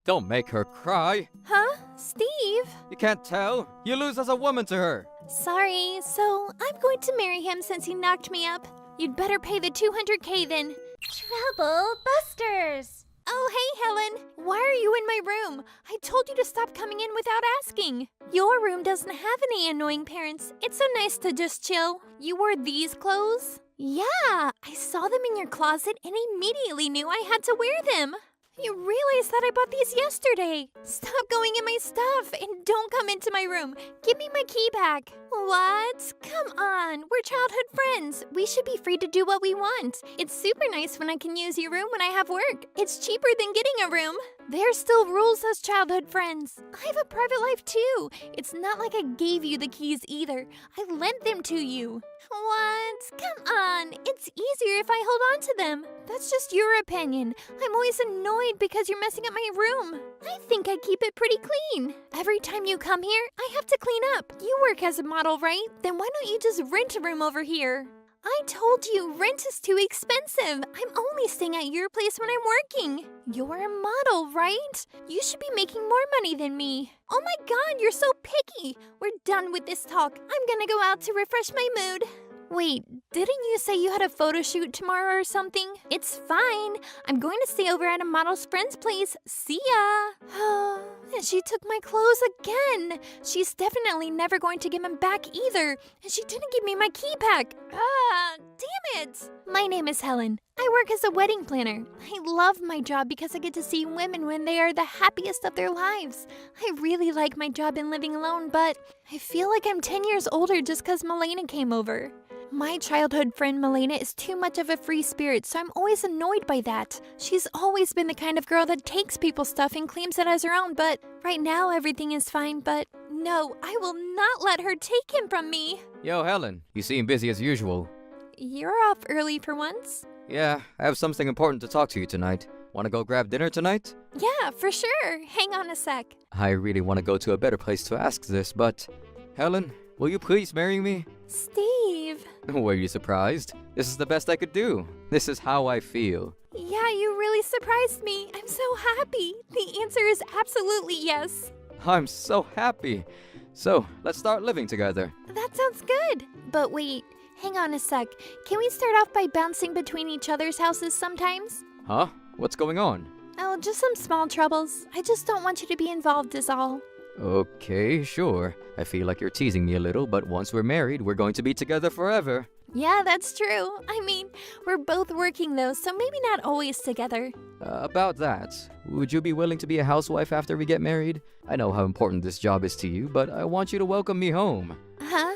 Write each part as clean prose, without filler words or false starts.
Don't make her cry. Huh? Steve? You can't tell. You lose as a woman to her. Sorry, so I'm going to marry him since he knocked me up. You'd better pay the $200K then. Trouble Busters! Oh, hey, Helen. Why are you in my room? I told you to stop coming in without asking. Your room doesn't have any annoying parents. It's so nice to just chill. You wore these clothes? Yeah, I saw them in your closet and immediately knew I had to wear them. You realize that I bought these yesterday. Stop going in my stuff and don't come into my room. Give me my key back. What? Come on, we're childhood friends. We should be free to do what we want. It's super nice when I can use your room when I have work. It's cheaper than getting a room. There's still rules as childhood friends. I have a private life too. It's not like I gave you the keys either. I lent them to you. What? Come on. It's easier if I hold on to them. That's just your opinion. I'm always annoyed because you're messing up my room. I think I keep it pretty clean. Every time you come here, I have to clean up. You work as a model, right? Then why don't you just rent a room over here? I told you rent is too expensive. I'm only staying at your place when I'm working. You're a model, right? You should be making more money than me. Oh my God, you're so picky. We're done with this talk. I'm gonna go out to refresh my mood. Wait, didn't you say you had a photo shoot tomorrow or something? It's fine. I'm going to stay over at a model's friend's place. See ya. And she took my clothes again. She's definitely never going to give them back either. And she didn't give me my key back. Damn it. My name is Helen. I work as a wedding planner. I love my job because I get to see women when they are the happiest of their lives. I really like my job in living alone, but I feel like I'm 10 years older just because Milena came over. My childhood friend Milena is too much of a free spirit, so I'm always annoyed by that. She's always been the kind of girl that takes people's stuff and claims it as her own, but right now everything is fine, but no, I will not let her take him from me. Yo, Helen, you seem busy as usual. You're off early for once. Yeah, I have something important to talk to you tonight. Want to go grab dinner tonight? Yeah, for sure. Hang on a sec. I really want to go to a better place to ask this, but... Helen, will you please marry me? Steve. Were you surprised? This is the best I could do. This is how I feel. Yeah, you really surprised me. I'm so happy. The answer is absolutely yes. I'm so happy. So, let's start living together. That sounds good. But wait, hang on a sec. Can we start off by bouncing between each other's houses sometimes? Huh? What's going on? Oh, just some small troubles. I just don't want you to be involved is all. Okay, sure. I feel like you're teasing me a little, but once we're married, we're going to be together forever. Yeah, that's true. I mean, we're both working though, so maybe not always together. About that, would you be willing to be a housewife after we get married? I know how important this job is to you, but I want you to welcome me home. Huh?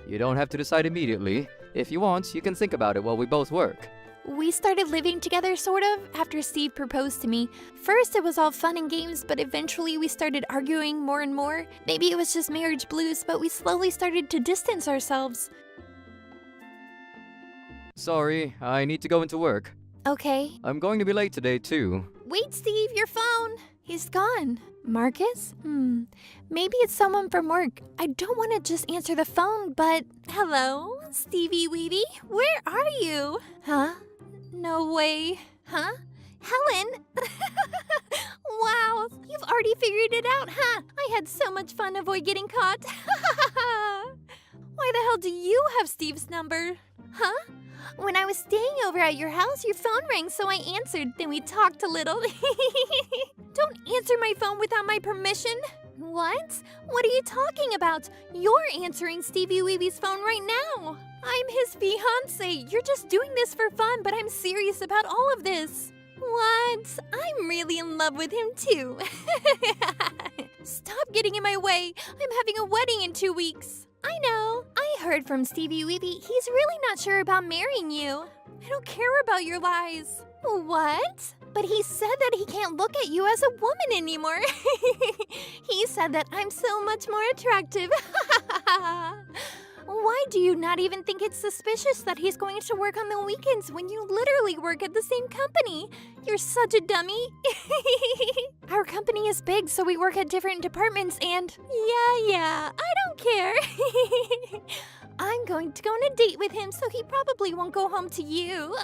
You don't have to decide immediately. If you want, you can think about it while we both work. We started living together, sort of, after Steve proposed to me. First, it was all fun and games, but eventually we started arguing more and more. Maybe it was just marriage blues, but we slowly started to distance ourselves. Sorry, I need to go into work. Okay. I'm going to be late today, too. Wait, Steve, your phone! He's gone. Marcus? Maybe it's someone from work. I don't want to just answer the phone, but... Hello? Stevie Weeby? Where are you? Huh? No way. Huh? Helen? Wow, you've already figured it out, huh? I had so much fun avoid getting caught. Why the hell do you have Steve's number? Huh? When I was staying over at your house, your phone rang, so I answered. Then we talked a little. Don't answer my phone without my permission. What? What are you talking about? You're answering Stevie Weeby's phone right now. I'm his fiancé. You're just doing this for fun, but I'm serious about all of this. What? I'm really in love with him too. Stop getting in my way. I'm having a wedding in 2 weeks. I know. I heard from Stevie Weeby. He's really not sure about marrying you. I don't care about your lies. What? But he said that he can't look at you as a woman anymore. He said that I'm so much more attractive. Why do you not even think it's suspicious that he's going to work on the weekends when you literally work at the same company? You're such a dummy. Our company is big, so we work at different departments and... Yeah, I don't care. I'm going to go on a date with him, so he probably won't go home to you.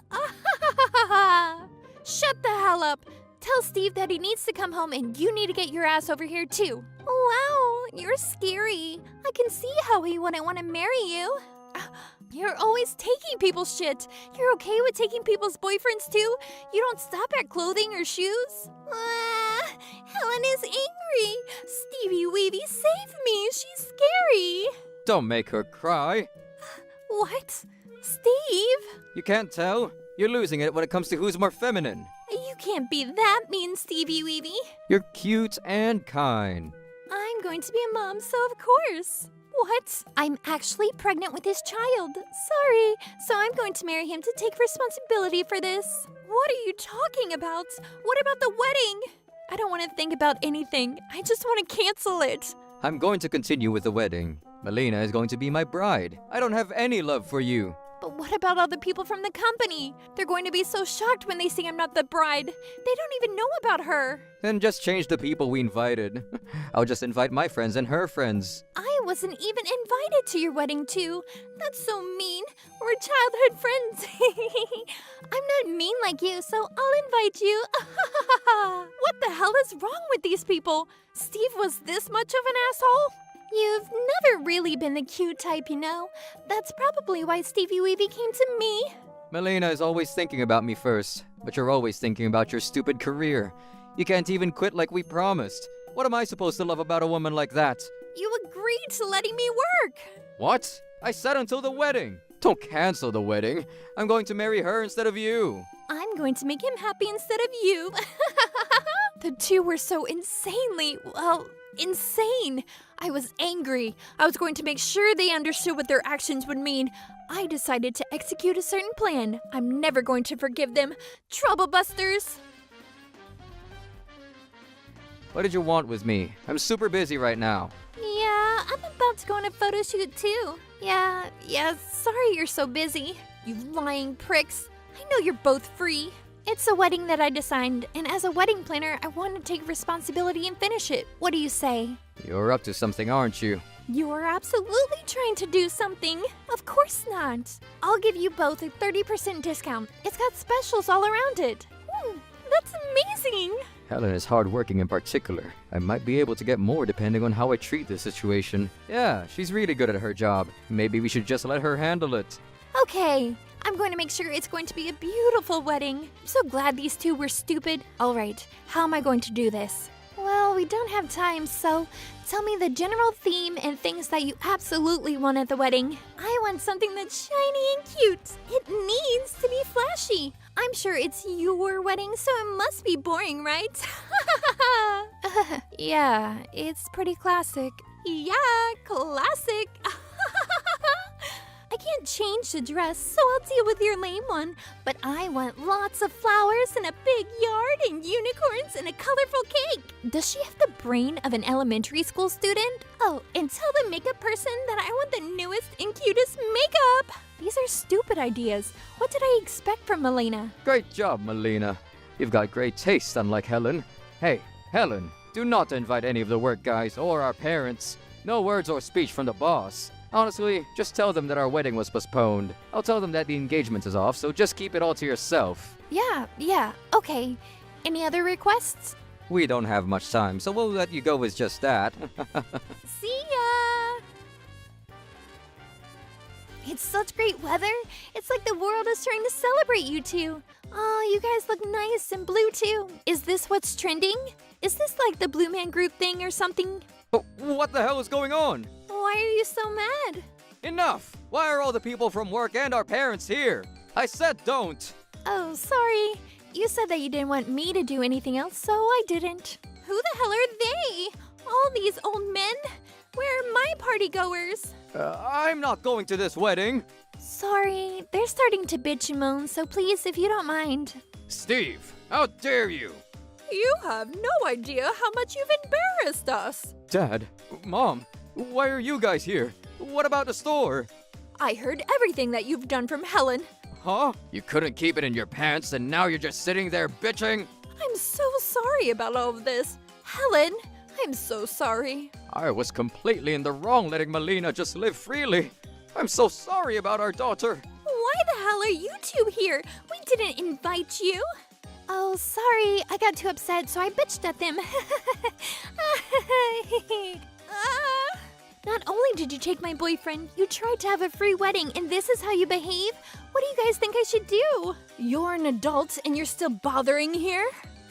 Shut the hell up. Tell Steve that he needs to come home and you need to get your ass over here too. Wow, you're scary. I can see how he wouldn't want to marry you. You're always taking people's shit. You're okay with taking people's boyfriends too? You don't stop at clothing or shoes? Helen is angry. Stevie Weavy, save me. She's scary. Don't make her cry. What? Steve? You can't tell? You're losing it when it comes to who's more feminine. You can't be that mean, Stevie Weavy. You're cute and kind. I'm going to be a mom, so of course. What? I'm actually pregnant with his child. Sorry. So I'm going to marry him to take responsibility for this. What are you talking about? What about the wedding? I don't want to think about anything. I just want to cancel it. I'm going to continue with the wedding. Melina is going to be my bride. I don't have any love for you. But what about all the people from the company? They're going to be so shocked when they see I'm not the bride. They don't even know about her. Then just change the people we invited. I'll just invite my friends and her friends. I wasn't even invited to your wedding, too. That's so mean. We're childhood friends. I'm not mean like you, so I'll invite you. What the hell is wrong with these people? Steve was this much of an asshole? You've never really been the cute type, you know. That's probably why Stevie Weavy came to me. Melina is always thinking about me first, but you're always thinking about your stupid career. You can't even quit like we promised. What am I supposed to love about a woman like that? You agreed to letting me work. What? I said until the wedding. Don't cancel the wedding. I'm going to marry her instead of you. I'm going to make him happy instead of you. The two were so insanely, insane. I was angry. I was going to make sure they understood what their actions would mean. I decided to execute a certain plan. I'm never going to forgive them. Troublebusters! What did you want with me? I'm super busy right now. Yeah, I'm about to go on a photo shoot too. Yeah, sorry you're so busy. You lying pricks. I know you're both free. It's a wedding that I designed, and as a wedding planner, I want to take responsibility and finish it. What do you say? You're up to something, aren't you? You're absolutely trying to do something. Of course not. I'll give you both a 30% discount. It's got specials all around it. That's amazing. Helen is hardworking in particular. I might be able to get more depending on how I treat this situation. Yeah, she's really good at her job. Maybe we should just let her handle it. Okay, I'm going to make sure it's going to be a beautiful wedding. I'm so glad these two were stupid. All right, how am I going to do this? Well, we don't have time, so tell me the general theme and things that you absolutely want at the wedding. I want something that's shiny and cute. It needs to be flashy. I'm sure it's your wedding, so it must be boring, right? Yeah, it's pretty classic. Yeah, classic. I can't change the dress, so I'll deal with your lame one. But I want lots of flowers and a big yard and unicorns and a colorful cake. Does she have the brain of an elementary school student? Oh, and tell the makeup person that I want the newest and cutest makeup. These are stupid ideas. What did I expect from Melina? Great job, Melina. You've got great taste, unlike Helen. Hey, Helen, do not invite any of the work guys or our parents. No words or speech from the boss. Honestly, just tell them that our wedding was postponed. I'll tell them that the engagement is off, so just keep it all to yourself. Yeah, okay. Any other requests? We don't have much time, so we'll let you go with just that. See ya! It's such great weather. It's like the world is trying to celebrate you two. Oh, you guys look nice and blue too. Is this what's trending? Is this like the Blue Man Group thing or something? Oh, what the hell is going on? Why are you so mad? Enough! Why are all the people from work and our parents here? I said don't! Oh, sorry. You said that you didn't want me to do anything else, so I didn't. Who the hell are they? All these old men? Where are my party goers? I'm not going to this wedding. Sorry, they're starting to bitch and moan, so please, if you don't mind. Steve, how dare you? You have no idea how much you've embarrassed us. Dad, Mom, why are you guys here? What about the store? I heard everything that you've done from Helen. Huh? You couldn't keep it in your pants and now you're just sitting there bitching? I'm so sorry about all of this. Helen, I'm so sorry. I was completely in the wrong letting Melina just live freely. I'm so sorry about our daughter. Why the hell are you two here? We didn't invite you. Oh, sorry. I got too upset, so I bitched at them. Not only did you take my boyfriend, you tried to have a free wedding, and this is how you behave? What do you guys think I should do? You're an adult, and you're still bothering here?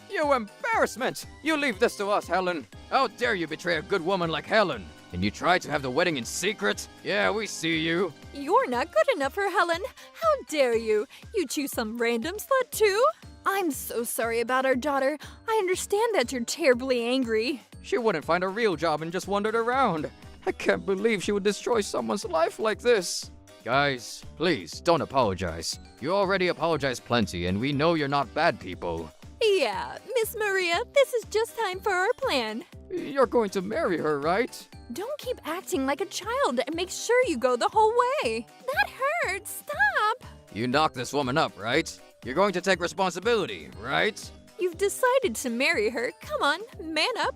You embarrassment! You leave this to us, Helen. How dare you betray a good woman like Helen? And you tried to have the wedding in secret? Yeah, we see you. You're not good enough for Helen. How dare you? You choose some random slut too? I'm so sorry about our daughter. I understand that you're terribly angry. She wouldn't find a real job and just wandered around. I can't believe she would destroy someone's life like this. Guys, please, don't apologize. You already apologized plenty, and we know you're not bad people. Yeah, Miss Maria, this is just time for our plan. You're going to marry her, right? Don't keep acting like a child and make sure you go the whole way. That hurts. Stop. You knocked this woman up, right? You're going to take responsibility, right? You've decided to marry her. Come on, man up.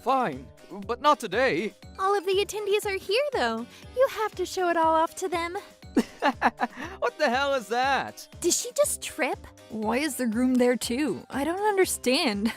Fine, but not today. All of the attendees are here, though. You have to show it all off to them. What the hell is that? Did she just trip? Why is the groom there too? I don't understand.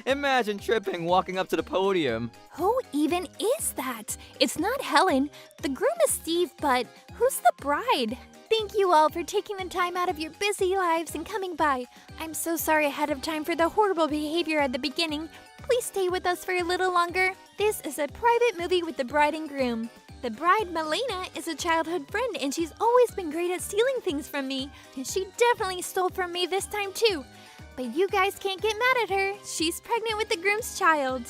Imagine tripping walking up to the podium. Who even is that? It's not Helen. The groom is Steve, but who's the bride? Thank you all for taking the time out of your busy lives and coming by. I'm so sorry ahead of time for the horrible behavior at the beginning. Please stay with us for a little longer. This is a private movie with the bride and groom. The bride, Melena, is a childhood friend, and she's always been great at stealing things from me. And she definitely stole from me this time, too. But you guys can't get mad at her. She's pregnant with the groom's child.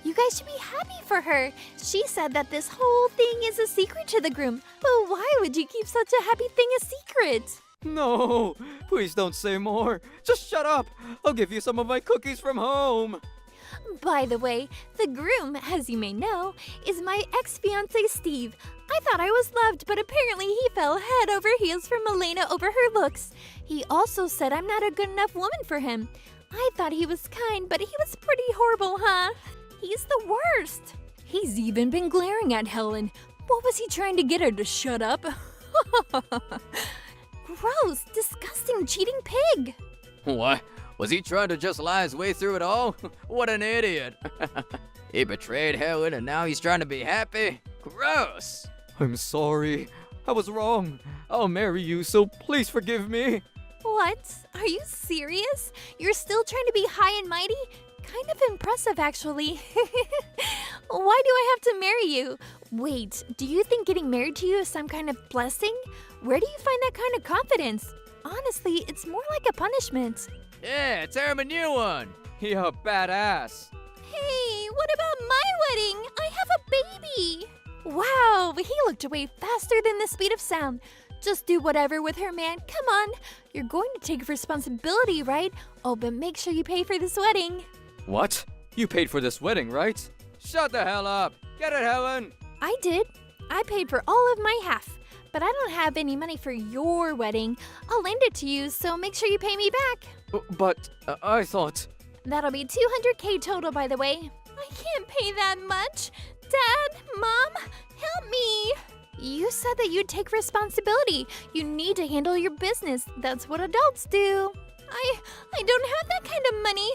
You guys should be happy for her. She said that this whole thing is a secret to the groom. But why would you keep such a happy thing a secret? No, please don't say more. Just shut up. I'll give you some of my cookies from home. By the way, the groom, as you may know, is my ex-fiancé Steve. I thought I was loved, but apparently he fell head over heels for Melena over her looks. He also said I'm not a good enough woman for him. I thought he was kind, but he was pretty horrible, huh? He's the worst. He's even been glaring at Helen. What was he trying to get her to shut up? Gross, disgusting, cheating pig. What? Was he trying to just lie his way through it all? What an idiot. He betrayed Helen and now he's trying to be happy? Gross. I'm sorry. I was wrong. I'll marry you, so please forgive me. What? Are you serious? You're still trying to be high and mighty? Kind of impressive, actually. Why do I have to marry you? Wait, do you think getting married to you is some kind of blessing? Where do you find that kind of confidence? Honestly, it's more like a punishment. Yeah, tear him a new one. You're badass. Hey, what about my wedding? I have a baby. Wow, he looked away faster than the speed of sound. Just do whatever with her, man. Come on. You're going to take responsibility, right? Oh, but make sure you pay for this wedding. What? You paid for this wedding, right? Shut the hell up. Get it, Helen. I did. I paid for all of my half. But I don't have any money for your wedding. I'll lend it to you, so make sure you pay me back. But I thought... That'll be $200K total, by the way. I can't pay that much. Dad, Mom, help me. You said that you'd take responsibility. You need to handle your business. That's what adults do. I don't have that kind of money.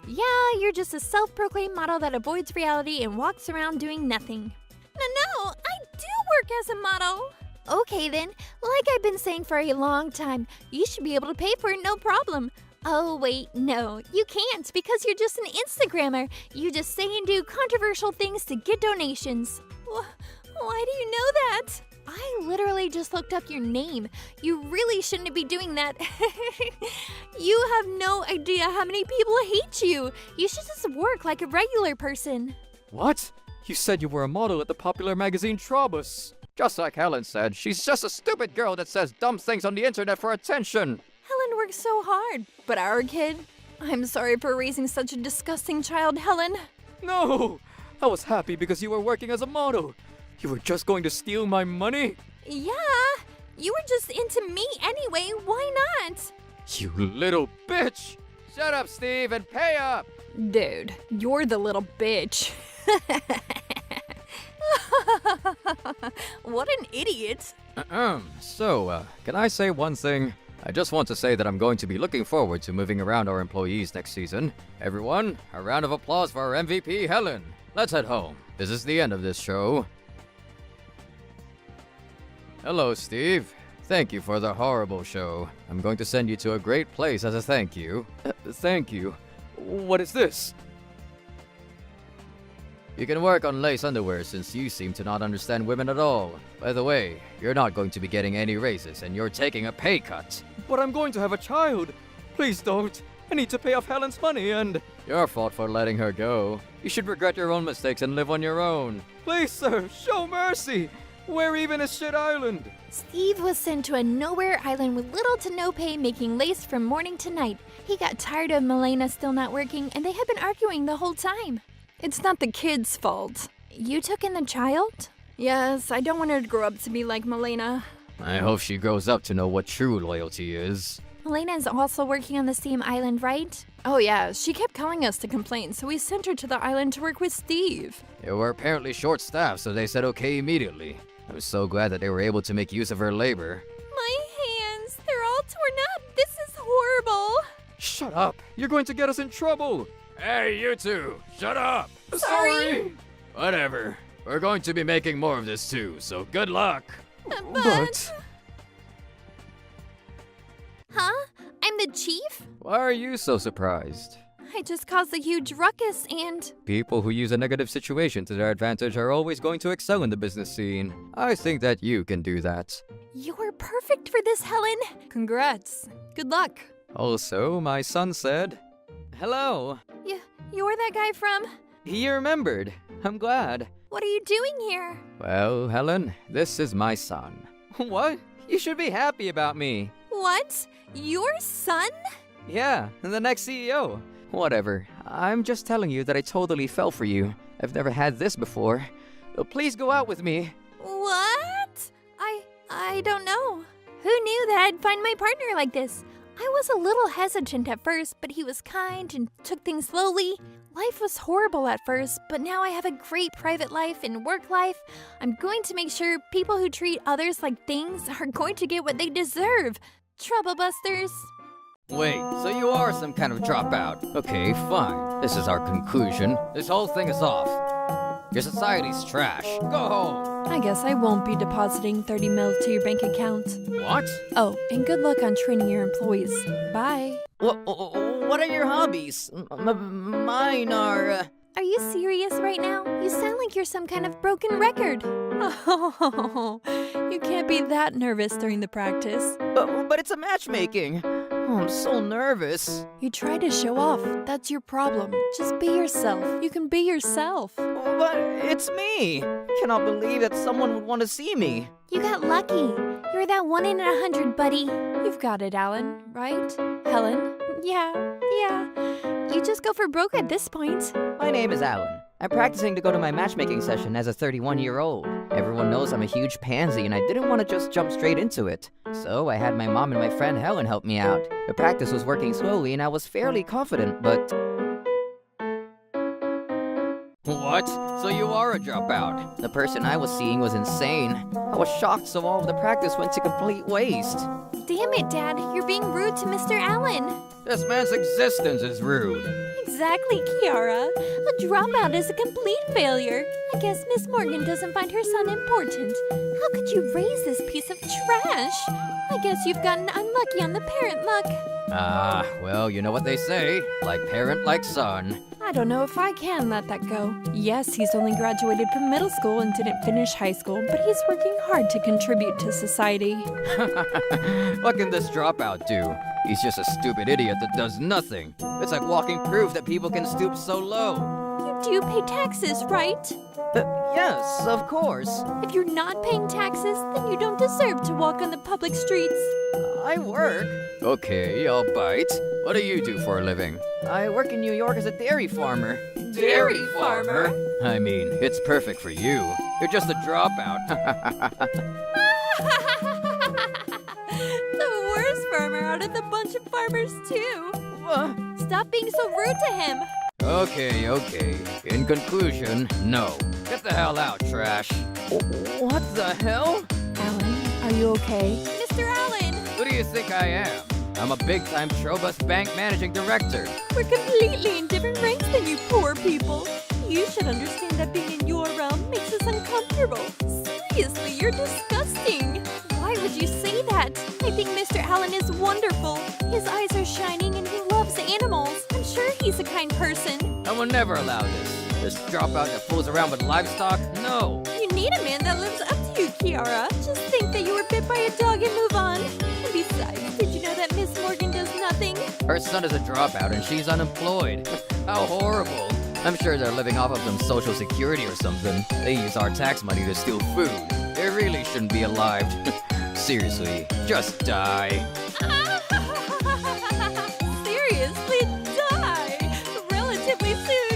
Yeah, you're just a self-proclaimed model that avoids reality and walks around doing nothing. No, I do work as a model. Okay then, like I've been saying for a long time, you should be able to pay for it no problem. Oh wait, no, you can't because you're just an Instagrammer. You just say and do controversial things to get donations. Why do you know that? I literally just looked up your name. You really shouldn't be doing that. You have no idea how many people hate you. You should just work like a regular person. What? You said you were a model at the popular magazine Trobus. Just like Helen said, she's just a stupid girl that says dumb things on the internet for attention. Helen works so hard, but our kid? I'm sorry for raising such a disgusting child, Helen. No! I was happy because you were working as a model. You were just going to steal my money? Yeah, you were just into me anyway, why not? You little bitch! Shut up, Steve, and pay up! Dude, you're the little bitch. What an idiot. So, can I say one thing? I just want to say that I'm going to be looking forward to moving around our employees next season. Everyone, a round of applause for our MVP, Helen. Let's head home. This is the end of this show. Hello, Steve. Thank you for the horrible show. I'm going to send you to a great place as a thank you. Thank you? What is this? You can work on lace underwear since you seem to not understand women at all. By the way, you're not going to be getting any raises and you're taking a pay cut. But I'm going to have a child. Please don't. I need to pay off Helen's money and... Your fault for letting her go. You should regret your own mistakes and live on your own. Please, sir, show mercy. Where even is Shit Island? Steve was sent to a nowhere island with little to no pay, making lace from morning to night. He got tired of Milena still not working, and they had been arguing the whole time. It's not the kid's fault. You took in the child? Yes, I don't want her to grow up to be like Milena. I hope she grows up to know what true loyalty is. Milena is also working on the same island, right? Oh yeah, she kept calling us to complain, so we sent her to the island to work with Steve. They were apparently short-staffed, so they said okay immediately. I'm so glad that they were able to make use of her labor. My hands, they're all torn up. This is horrible. Shut up! You're going to get us in trouble! Hey, you two! Shut up! Sorry. Whatever. We're going to be making more of this too, so good luck! But... Huh? I'm the chief? Why are you so surprised? I just caused a huge ruckus and... People who use a negative situation to their advantage are always going to excel in the business scene. I think that you can do that. You're perfect for this, Helen. Congrats. Good luck. Also, my son said... Hello. You're that guy from... He remembered. I'm glad. What are you doing here? Well, Helen, this is my son. What? You should be happy about me. What? Your son? Yeah, the next CEO. Whatever. I'm just telling you that I totally fell for you. I've never had this before. Please go out with me. What? I don't know. Who knew that I'd find my partner like this? I was a little hesitant at first, but he was kind and took things slowly. Life was horrible at first, but now I have a great private life and work life. I'm going to make sure people who treat others like things are going to get what they deserve. Trouble busters. Wait, so you are some kind of dropout. Okay, fine. This is our conclusion. This whole thing is off. Your society's trash. Go home. I guess I won't be depositing 30 mil to your bank account. What? Oh, and good luck on training your employees. Bye. What are your hobbies? Mine are... Are you serious right now? You sound like you're some kind of broken record. Oh, you can't be that nervous during the practice. But it's a matchmaking. Oh, I'm so nervous. You try to show off. That's your problem. Just be yourself. You can be yourself. But it's me. I cannot believe that someone would want to see me. You got lucky. You're that 1 in 100, buddy. You've got it, Alan, right? Helen? Yeah. You just go for broke at this point. My name is Alan. I'm practicing to go to my matchmaking session as a 31-year-old. Everyone knows I'm a huge pansy and I didn't want to just jump straight into it. So I had my mom and my friend Helen help me out. The practice was working slowly and I was fairly confident, but... What? So you are a dropout? The person I was seeing was insane. I was shocked, so all of the practice went to complete waste. Damn it, Dad. You're being rude to Mr. Allen. This man's existence is rude. Exactly, Kiara. A dropout is a complete failure. I guess Miss Morgan doesn't find her son important. How could you raise this piece of trash? I guess you've gotten unlucky on the parent luck. Well, you know what they say. Like parent, like son. I don't know if I can let that go. Yes, he's only graduated from middle school and didn't finish high school, but he's working hard to contribute to society. What can this dropout do? He's just a stupid idiot that does nothing. It's like walking proof that people can stoop so low. You do pay taxes, right? Yes, of course. If you're not paying taxes, then you don't deserve to walk on the public streets. I work. Okay, I'll bite. What do you do for a living? I work in New York as a dairy farmer. Dairy farmer? I mean, it's perfect for you. You're just a dropout. The worst farmer out of the bunch of farmers, too. Stop being so rude to him. Okay. In conclusion, no. Get the hell out, trash. What the hell? Alan, are you okay? Mr. Allen! Good do you think I am? I'm a big-time Trobus Bank managing director. We're completely in different ranks than you poor people. You should understand that being in your realm makes us uncomfortable. Seriously, you're disgusting. Why would you say that? I think Mr. Allen is wonderful. His eyes are shining and he loves animals. I'm sure he's a kind person. I will never allow this. This dropout that fools around with livestock? No. You need a man that lives up to you, Kiara. Just think that you were bit by a dog and move on. And besides, did you know that Miss Morgan does nothing? Her son is a dropout and she's unemployed. How horrible. I'm sure they're living off of some social security or something. They use our tax money to steal food. They really shouldn't be alive. Seriously, just die. Seriously, die! Relatively soon.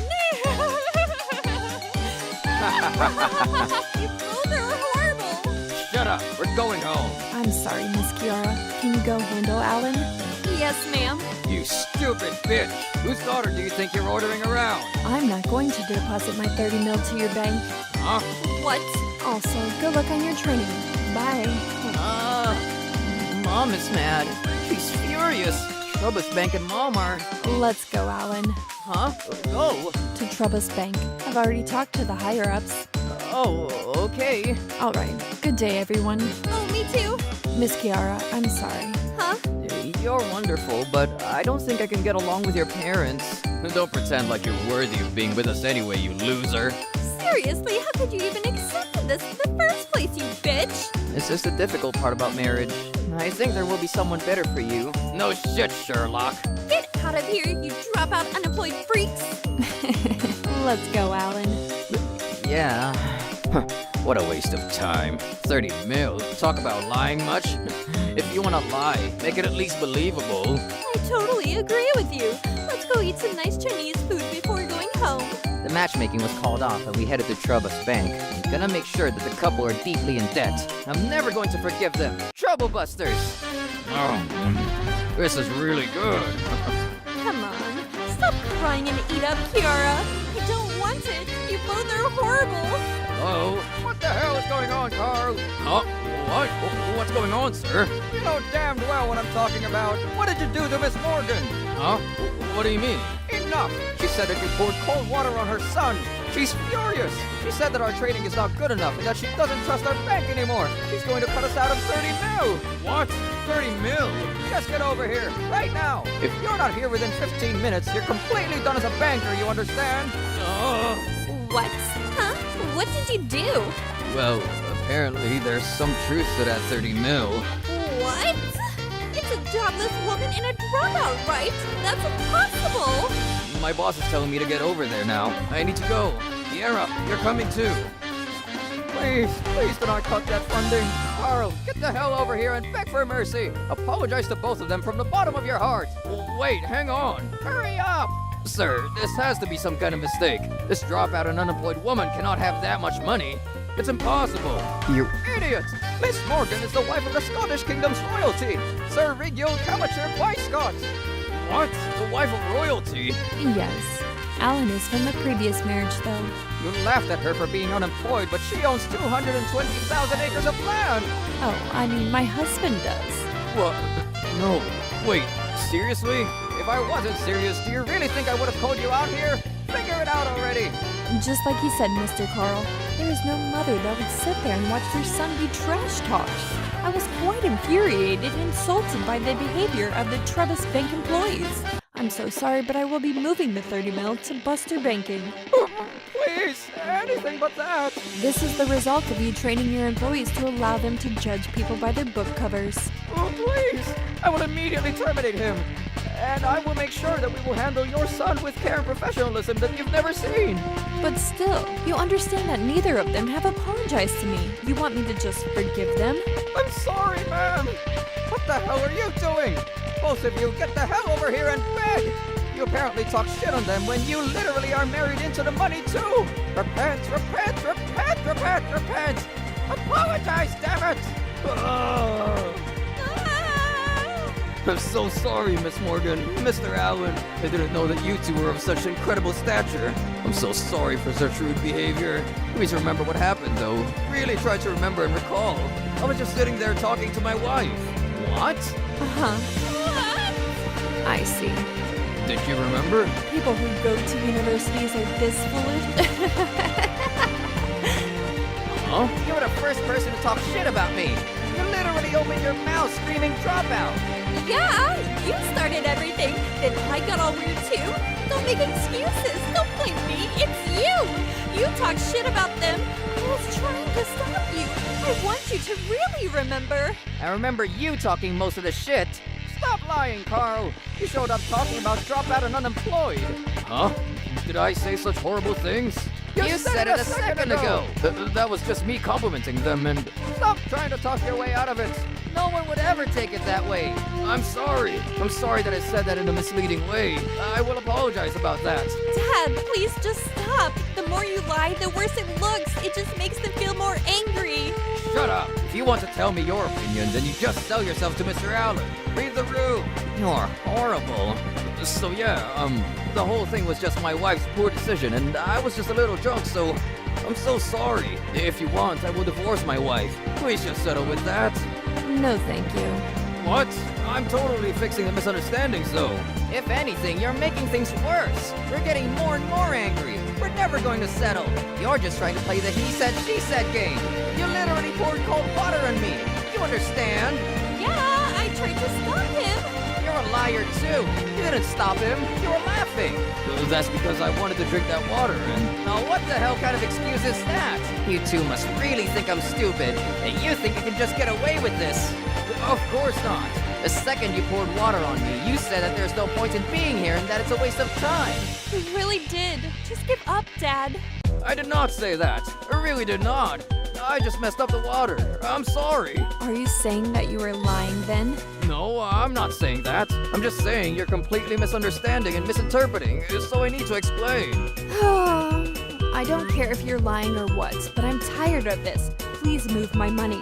You both are horrible. Shut up, we're going home. I'm sorry, Miss Kiara. Can you go handle Alan? Yes, ma'am. You stupid bitch. Whose daughter do you think you're ordering around? I'm not going to deposit my 30 mil to your bank. Huh? What? Also, good luck on your training. Bye. Mom is mad. She's furious. Trobus Bank and Mom are... Let's go, Alan. Huh? Go? To Trobus Bank. I've already talked to the higher-ups. Oh, okay. All right. Good day, everyone. Oh, me too. Miss Kiara, I'm sorry. Huh? You're wonderful, but I don't think I can get along with your parents. Don't pretend like you're worthy of being with us anyway, you loser. Seriously, how could you even accept this in the first place, you bitch? It's just the difficult part about marriage. I think there will be someone better for you. No shit, Sherlock. Get out of here, you dropout unemployed freaks. Let's go, Alan. Yeah. What a waste of time. 30 mil. Talk about lying much? If you want to lie, make it at least believable. I totally agree with you. Let's go eat some nice Chinese food before going home. The matchmaking was called off and we headed to Trobus Bank. I'm gonna make sure that the couple are deeply in debt. I'm never going to forgive them. Trouble busters! Oh, this is really good. Come on, stop crying and eat up, Kiara. I don't want it. You both are horrible. Hello? What the hell is going on, Carl? Huh? What? What's going on, sir? You know damned well what I'm talking about. What did you do to Miss Morgan? Huh? What do you mean? Enough! She said that you poured cold water on her son. She's furious. She said that our trading is not good enough and that she doesn't trust our bank anymore. She's going to cut us out of 30 mil. What? 30 mil? Just get over here, right now. If you're not here within 15 minutes, you're completely done as a banker, you understand? What? Huh? What did you do? Well, apparently there's some truth to that 30 mil. What? It's a jobless woman and a dropout, right? That's impossible. My boss is telling me to get over there now. I need to go. Kiara, you're coming too. Please do not cut that funding. Carl, get the hell over here and beg for mercy. Apologize to both of them from the bottom of your heart. Wait, hang on. Hurry up. Sir, this has to be some kind of mistake. This dropout and unemployed woman cannot have that much money. It's impossible. You idiot! Miss Morgan is the wife of the Scottish Kingdom's royalty, Sir Regiel Camacher Scott. What? The wife of royalty? Yes. Alan is from the previous marriage, though. You laughed at her for being unemployed, but she owns 220,000 acres of land. Oh, I mean, my husband does. What? No. Wait, seriously? If I wasn't serious, do you really think I would have called you out here? Figure it out already. Just like he said, Mr. Carl, there is no mother that would sit there and watch their son be trash-talked. I was quite infuriated and insulted by the behavior of the Trobus Bank employees. I'm so sorry, but I will be moving the 30 mil to Buster Banking. Please, anything but that. This is the result of you training your employees to allow them to judge people by their book covers. Oh, please. I will immediately terminate him. And I will make sure that we will handle your son with care and professionalism that you've never seen. But still, you understand that neither of them have apologized to me. You want me to just forgive them? I'm sorry, ma'am. What the hell are you doing? Both of you, get the hell over here and beg. You apparently talk shit on them when you literally are married into the money too. Repent, repent, repent, repent, repent. Apologize, damn it. Ugh. I'm so sorry, Miss Morgan. Mr. Allen, I didn't know that you two were of such incredible stature. I'm so sorry for such rude behavior. Please remember what happened, though. Really try to remember and recall. I was just sitting there talking to my wife. What? Uh-huh. I see. Did you remember? People who go to universities are this foolish. Huh? You were the first person to talk shit about me. You literally opened your mouth screaming dropout. Yeah, you started everything. Then I got all weird too. Don't make excuses. Don't blame me. It's you. You talk shit about them. I was trying to stop you. I want you to really remember. I remember you talking most of the shit. Stop lying, Carl. You showed up talking about dropout and unemployed. Huh? Did I say such horrible things? You said it a second ago. That was just me complimenting them and... Stop trying to talk your way out of it. No one would ever take it that way. I'm sorry. I'm sorry that I said that in a misleading way. I will apologize about that. Dad, please just stop. The more you lie, the worse it looks. It just makes them feel more angry. Shut up. If you want to tell me your opinion, then you just sell yourself to Mr. Allen. Read the room. You're horrible. So yeah, the whole thing was just my wife's poor decision, and I was just a little drunk, so I'm so sorry. If you want, I will divorce my wife. Please just settle with that. No, thank you. What? I'm totally fixing the misunderstandings, though. If anything, you're making things worse. We're getting more and more angry. We're never going to settle. You're just trying to play the he said, she said game. You literally poured cold water on me. You understand? Yeah, I tried to stop him. You're a liar, too. You didn't stop him. You were laughing. That's because I wanted to drink that water, and... Now, what the hell kind of excuse is that? You two must really think I'm stupid, and you think you can just get away with this. Of course not. The second you poured water on me, you said that there's no point in being here and that it's a waste of time. You really did. Just give up, Dad. I did not say that. I really did not. I just messed up the water. I'm sorry. Are you saying that you were lying then? No, I'm not saying that. I'm just saying you're completely misunderstanding and misinterpreting, so I need to explain. I don't care if you're lying or what, but I'm tired of this. Please move my money.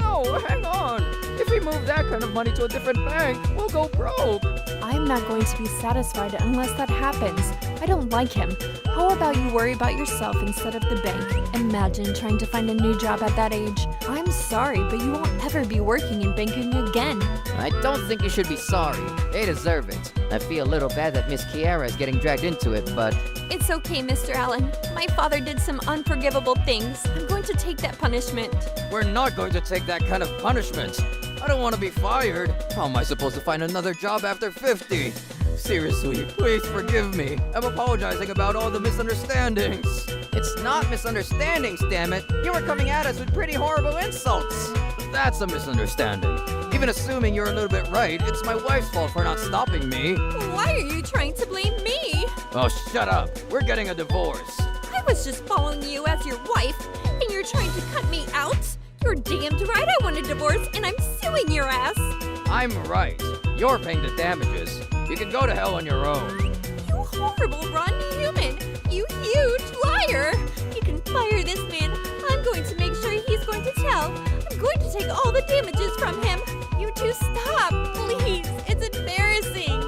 No, hang on. If we move that kind of money to a different bank, we'll go broke. I'm not going to be satisfied unless that happens. I don't like him. How about you worry about yourself instead of the bank? Imagine trying to find a new job at that age. I'm sorry, but you won't ever be working in banking again. I don't think you should be sorry. They deserve it. I feel a little bad that Miss Kiara is getting dragged into it, but It's okay, Mr. Allen. My father did some unforgivable things. I'm going to take that punishment. We're not going to take that kind of punishment. I don't want to be fired. How am I supposed to find another job after 50? Seriously, please forgive me. I'm apologizing about all the misunderstandings. It's not misunderstandings, damn it. You were coming at us with pretty horrible insults. That's a misunderstanding. Even assuming you're a little bit right, it's my wife's fault for not stopping me. Why are you trying to blame me? Oh, shut up. We're getting a divorce. I was just following you as your wife, and you're trying to cut me out? You're damned right I want a divorce, and I'm suing your ass. I'm right. You're paying the damages. You can go to hell on your own. You horrible, rotten human. You huge liar. You can fire this man. I'm going to make sure he's going to tell. I'm going to take all the damages from him. You two stop, please. It's embarrassing.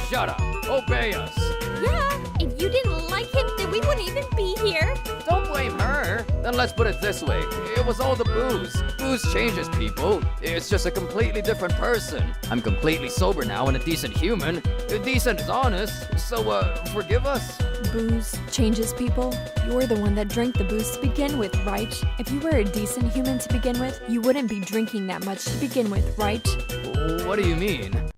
Shut up. Obey us. Yeah, if you didn't like him, then we wouldn't even be here. Don't blame her. Then let's put it this way. It was all the booze. Booze changes people. It's just a completely different person. I'm completely sober now and a decent human. Decent is honest. So, forgive us? Booze changes people? You're the one that drank the booze to begin with, right? If you were a decent human to begin with, you wouldn't be drinking that much to begin with, right? What do you mean?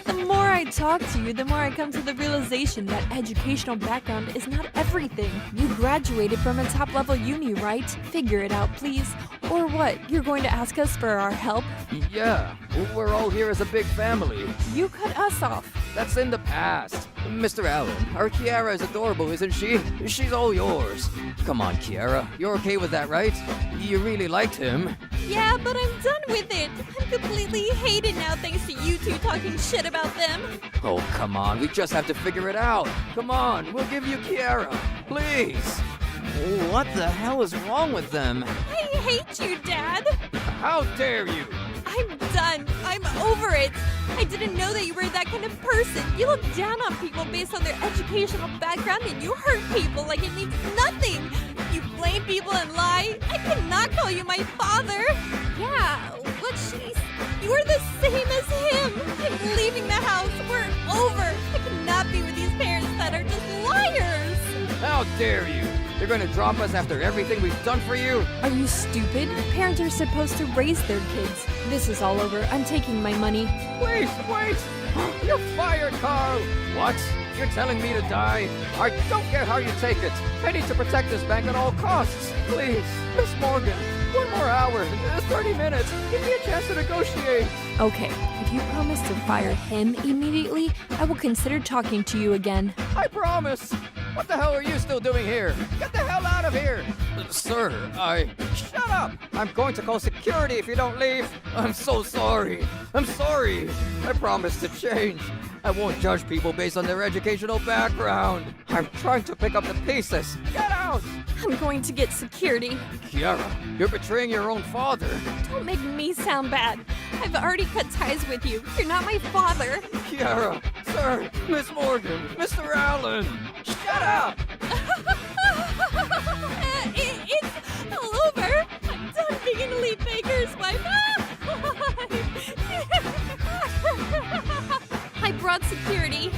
The more I talk to you, the more I come to the realization that educational background is not everything. You graduated from a top-level uni, right? Figure it out, please. Or what? You're going to ask us for our help? Yeah, we're all here as a big family. You cut us off. That's in the past. Mr. Allen, our Kiara is adorable, isn't she? She's all yours. Come on, Kiara. You're okay with that, right? You really liked him. Yeah, but I'm done with it. I'm completely hated now thanks to you two talking shit about them. Oh, come on. We just have to figure it out. Come on. We'll give you Kiara. Please. What the hell is wrong with them? I hate you, Dad. How dare you? I'm done. I'm over it. I didn't know that you were that kind of person. You look down on people based on their educational background and you hurt people like it means nothing. You blame people and lie? I cannot call you my father! Yeah, what you are the same as him! I'm leaving the house! We're over! I cannot be with these parents that are just liars! How dare you? You're gonna drop us after everything we've done for you? Are you stupid? Parents are supposed to raise their kids. This is all over. I'm taking my money. Wait! You're fired, Carl! What? You're telling me to die? I don't care how you take it. I need to protect this bank at all costs. Please, Miss Morgan, 1 more hour, 30 minutes. Give me a chance to negotiate. Okay, if you promise to fire him immediately, I will consider talking to you again. I promise. What the hell are you still doing here? Get the hell out of here! Sir, Shut up! I'm going to call security if you don't leave. I'm so sorry. I'm sorry. I promise to change. I won't judge people based on their educational background. I'm trying to pick up the pieces. Get out! I'm going to get security. Kiara, you're betraying your own father. Don't make me sound bad. I've already cut ties with you. You're not my father. Kiara, sir, Miss Morgan, Mr. Allen. Shut up! It's all over. I'm done being Lee Baker's wife. I brought security.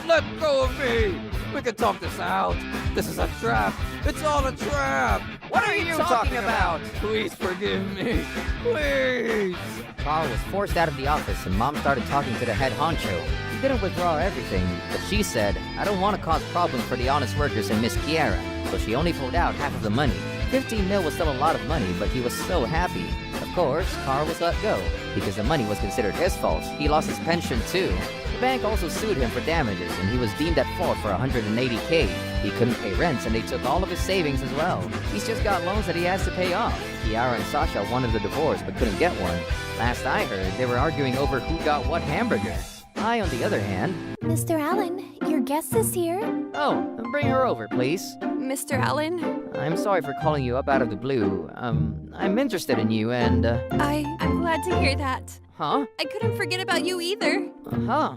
Let go of me. We can talk this out. This is a trap. It's all a trap. What are you talking about? Please forgive me. Please. Carl was forced out of the office and Mom started talking to the head honcho. He didn't withdraw everything, but she said, I don't want to cause problems for the honest workers and Miss Kiara, so she only pulled out half of the money. 15 mil was still a lot of money, but he was so happy. Of course, Carl was let go, because the money was considered his fault. He lost his pension too. The bank also sued him for damages, and he was deemed at fault for $180K. He couldn't pay rents, and they took all of his savings as well. He's just got loans that he has to pay off. Kiara and Sasha wanted a divorce, but couldn't get one. Last I heard, they were arguing over who got what hamburger. I, on the other hand... Mr. Allen, your guest is here. Oh, bring her over, please. Mr. Allen? I'm sorry for calling you up out of the blue. I'm interested in you, and, I'm glad to hear that. Huh? I couldn't forget about you either. Huh?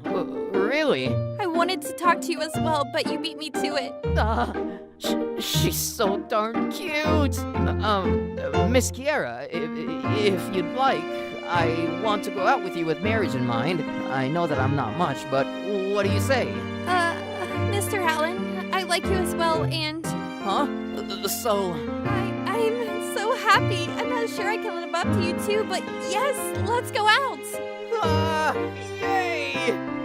Really? I wanted to talk to you as well, but you beat me to it. She's so darn cute. Miss Kiara, if you'd like, I want to go out with you with marriage in mind. I know that I'm not much, but what do you say? Mr. Allen, I like you as well, and... Huh? So... I'm so happy. I'm not sure I can live up to you too, but yes, let's go out. Yay!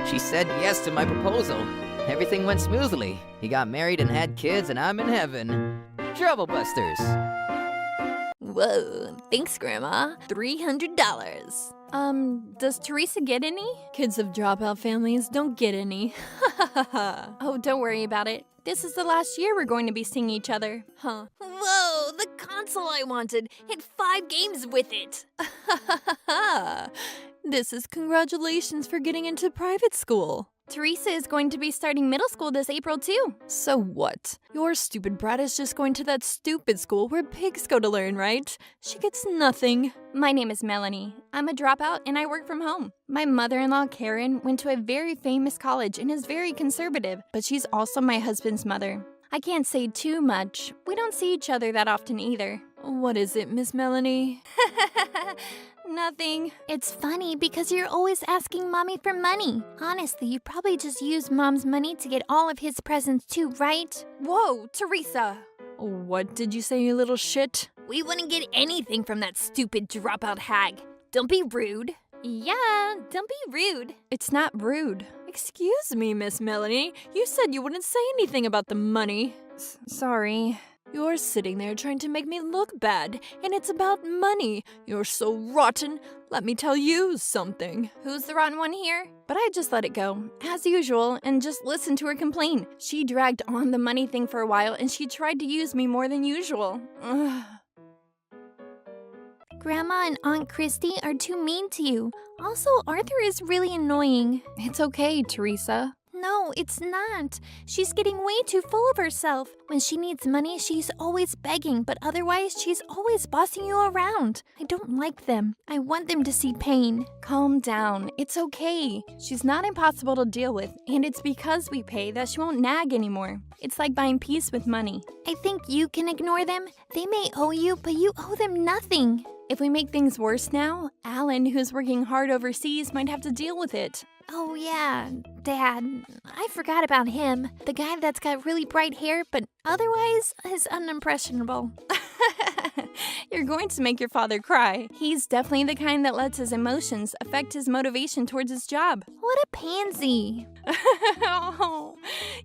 She said yes to my proposal. Everything went smoothly. He got married and had kids, and I'm in heaven. Trouble Busters. Whoa, thanks, Grandma. $300. Does Teresa get any? Kids of dropout families don't get any. Oh, don't worry about it. This is the last year we're going to be seeing each other. Huh. Whoa, the console I wanted. Hit 5 games with it. This is congratulations for getting into private school. Teresa is going to be starting middle school this April, too. So what? Your stupid brat is just going to that stupid school where pigs go to learn, right? She gets nothing. My name is Melanie. I'm a dropout and I work from home. My mother-in-law, Karen, went to a very famous college and is very conservative, but she's also my husband's mother. I can't say too much. We don't see each other that often either. What is it, Miss Melanie? Nothing. It's funny because you're always asking Mommy for money. Honestly, you probably just use Mom's money to get all of his presents too, right? Whoa, Teresa. What did you say, you little shit? We wouldn't get anything from that stupid dropout hag. Don't be rude. Yeah, don't be rude. It's not rude. Excuse me, Miss Melanie. You said you wouldn't say anything about the money. Sorry. You're sitting there trying to make me look bad, and it's about money. You're so rotten. Let me tell you something. Who's the rotten one here? But I just let it go, as usual, and just listened to her complain. She dragged on the money thing for a while, and she tried to use me more than usual. Ugh. Grandma and Aunt Christy are too mean to you. Also, Arthur is really annoying. It's okay, Teresa. No, it's not. She's getting way too full of herself. When she needs money, she's always begging, but otherwise, she's always bossing you around. I don't like them. I want them to see pain. Calm down. It's okay. She's not impossible to deal with, and it's because we pay that she won't nag anymore. It's like buying peace with money. I think you can ignore them. They may owe you, but you owe them nothing. If we make things worse now, Alan, who's working hard overseas, might have to deal with it. Oh yeah, Dad. I forgot about him. The guy that's got really bright hair, but otherwise is unimpressionable. You're going to make your father cry. He's definitely the kind that lets his emotions affect his motivation towards his job. What a pansy. Oh,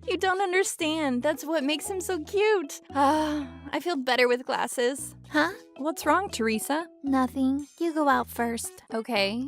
you don't understand. That's what makes him so cute. I feel better with glasses. Huh? What's wrong, Teresa? Nothing. You go out first. Okay.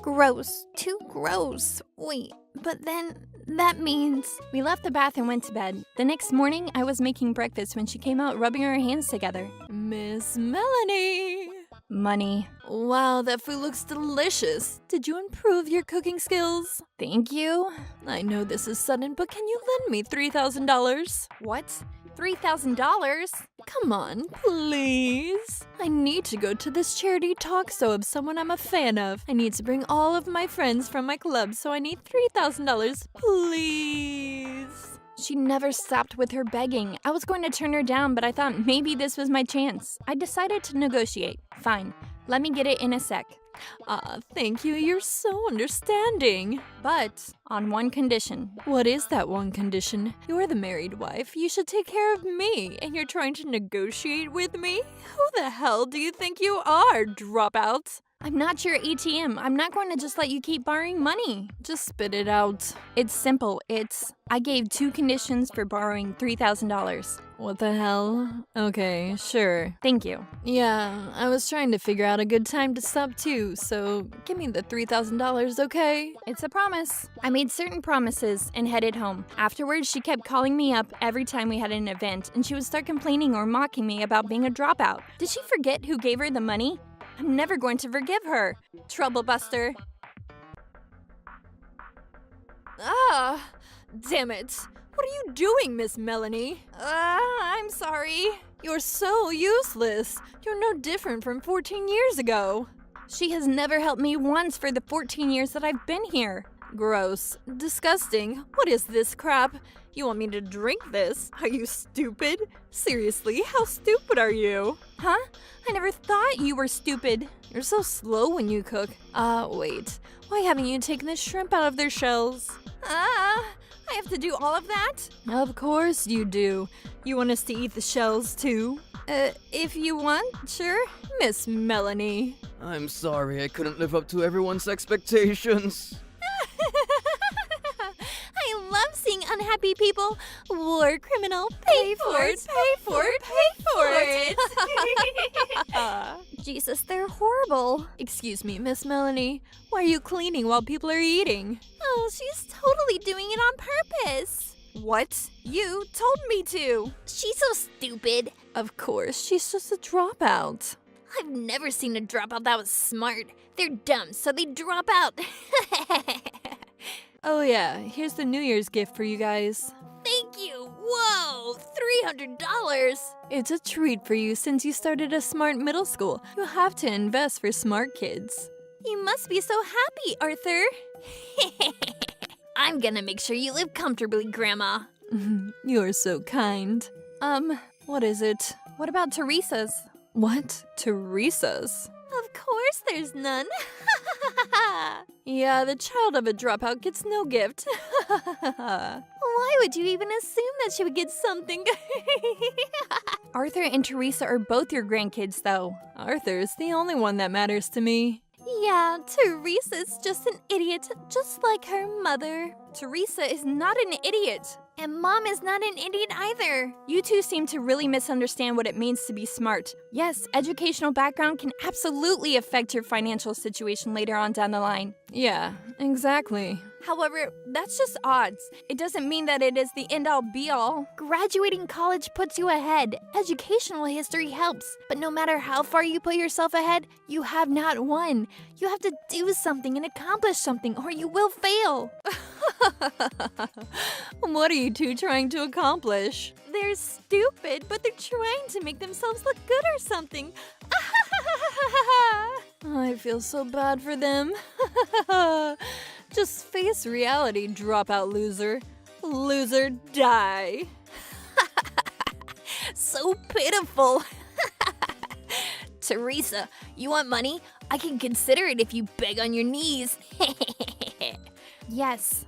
Gross. Too gross. Wait, but then that means... We left the bath and went to bed. The next morning, I was making breakfast when she came out rubbing her hands together. Miss Melanie! Money. Wow, that food looks delicious. Did you improve your cooking skills? Thank you. I know this is sudden, but can you lend me $3,000? What? $3,000? Come on, please. I need to go to this charity talk show of someone I'm a fan of. I need to bring all of my friends from my club, so I need $3,000, please. She never stopped with her begging. I was going to turn her down, but I thought maybe this was my chance. I decided to negotiate. Fine, let me get it in a sec. Thank you. You're so understanding. But on one condition. What is that one condition? You're the married wife. You should take care of me. And you're trying to negotiate with me? Who the hell do you think you are, dropout? I'm not your ATM. I'm not going to just let you keep borrowing money. Just spit it out. It's simple. I gave 2 conditions for borrowing $3,000. What the hell? Okay, sure. Thank you. Yeah, I was trying to figure out a good time to stop too, so give me the $3,000, okay? It's a promise. I made certain promises and headed home. Afterwards, she kept calling me up every time we had an event, and she would start complaining or mocking me about being a dropout. Did she forget who gave her the money? I'm never going to forgive her. Trouble buster. Ah, damn it. What are you doing, Miss Melanie? I'm sorry. You're so useless. You're no different from 14 years ago. She has never helped me once for the 14 years that I've been here. Gross. Disgusting. What is this crap? You want me to drink this? Are you stupid? Seriously, how stupid are you? Huh? I never thought you were stupid. You're so slow when you cook. Wait. Why haven't you taken the shrimp out of their shells? I have to do all of that? Of course you do. You want us to eat the shells too? If you want, sure. Miss Melanie. I'm sorry I couldn't live up to everyone's expectations. I love seeing unhappy people. War criminal, pay for it, pay for it, pay for it. Jesus, they're horrible. Excuse me, Miss Melanie. Why are you cleaning while people are eating? Oh, she's totally doing it on purpose. What? You told me to. She's so stupid. Of course, she's just a dropout. I've never seen a dropout that was smart. They're dumb, so they drop out. Oh yeah, here's the New Year's gift for you guys. Thank you. Whoa, $300. It's a treat for you since you started a smart middle school. You have to invest for smart kids. You must be so happy, Arthur. I'm gonna make sure you live comfortably, Grandma. You're so kind. What is it? What about Teresa's? What? Teresa's? Of course there's none. Yeah, the child of a dropout gets no gift. Why would you even assume that she would get something? Arthur and Teresa are both your grandkids, though. Arthur's the only one that matters to me. Yeah, Teresa's just an idiot, just like her mother. Teresa is not an idiot. And Mom is not an idiot either. You two seem to really misunderstand what it means to be smart. Yes, educational background can absolutely affect your financial situation later on down the line. Yeah, exactly. However, that's just odds. It doesn't mean that it is the end-all be-all. Graduating college puts you ahead. Educational history helps. But no matter how far you put yourself ahead, you have not won. You have to do something and accomplish something, or you will fail. What are you two trying to accomplish? They're stupid, but they're trying to make themselves look good or something. I feel so bad for them. Just face reality, dropout loser. Loser, die. So pitiful. Teresa, you want money? I can consider it if you beg on your knees. Yes.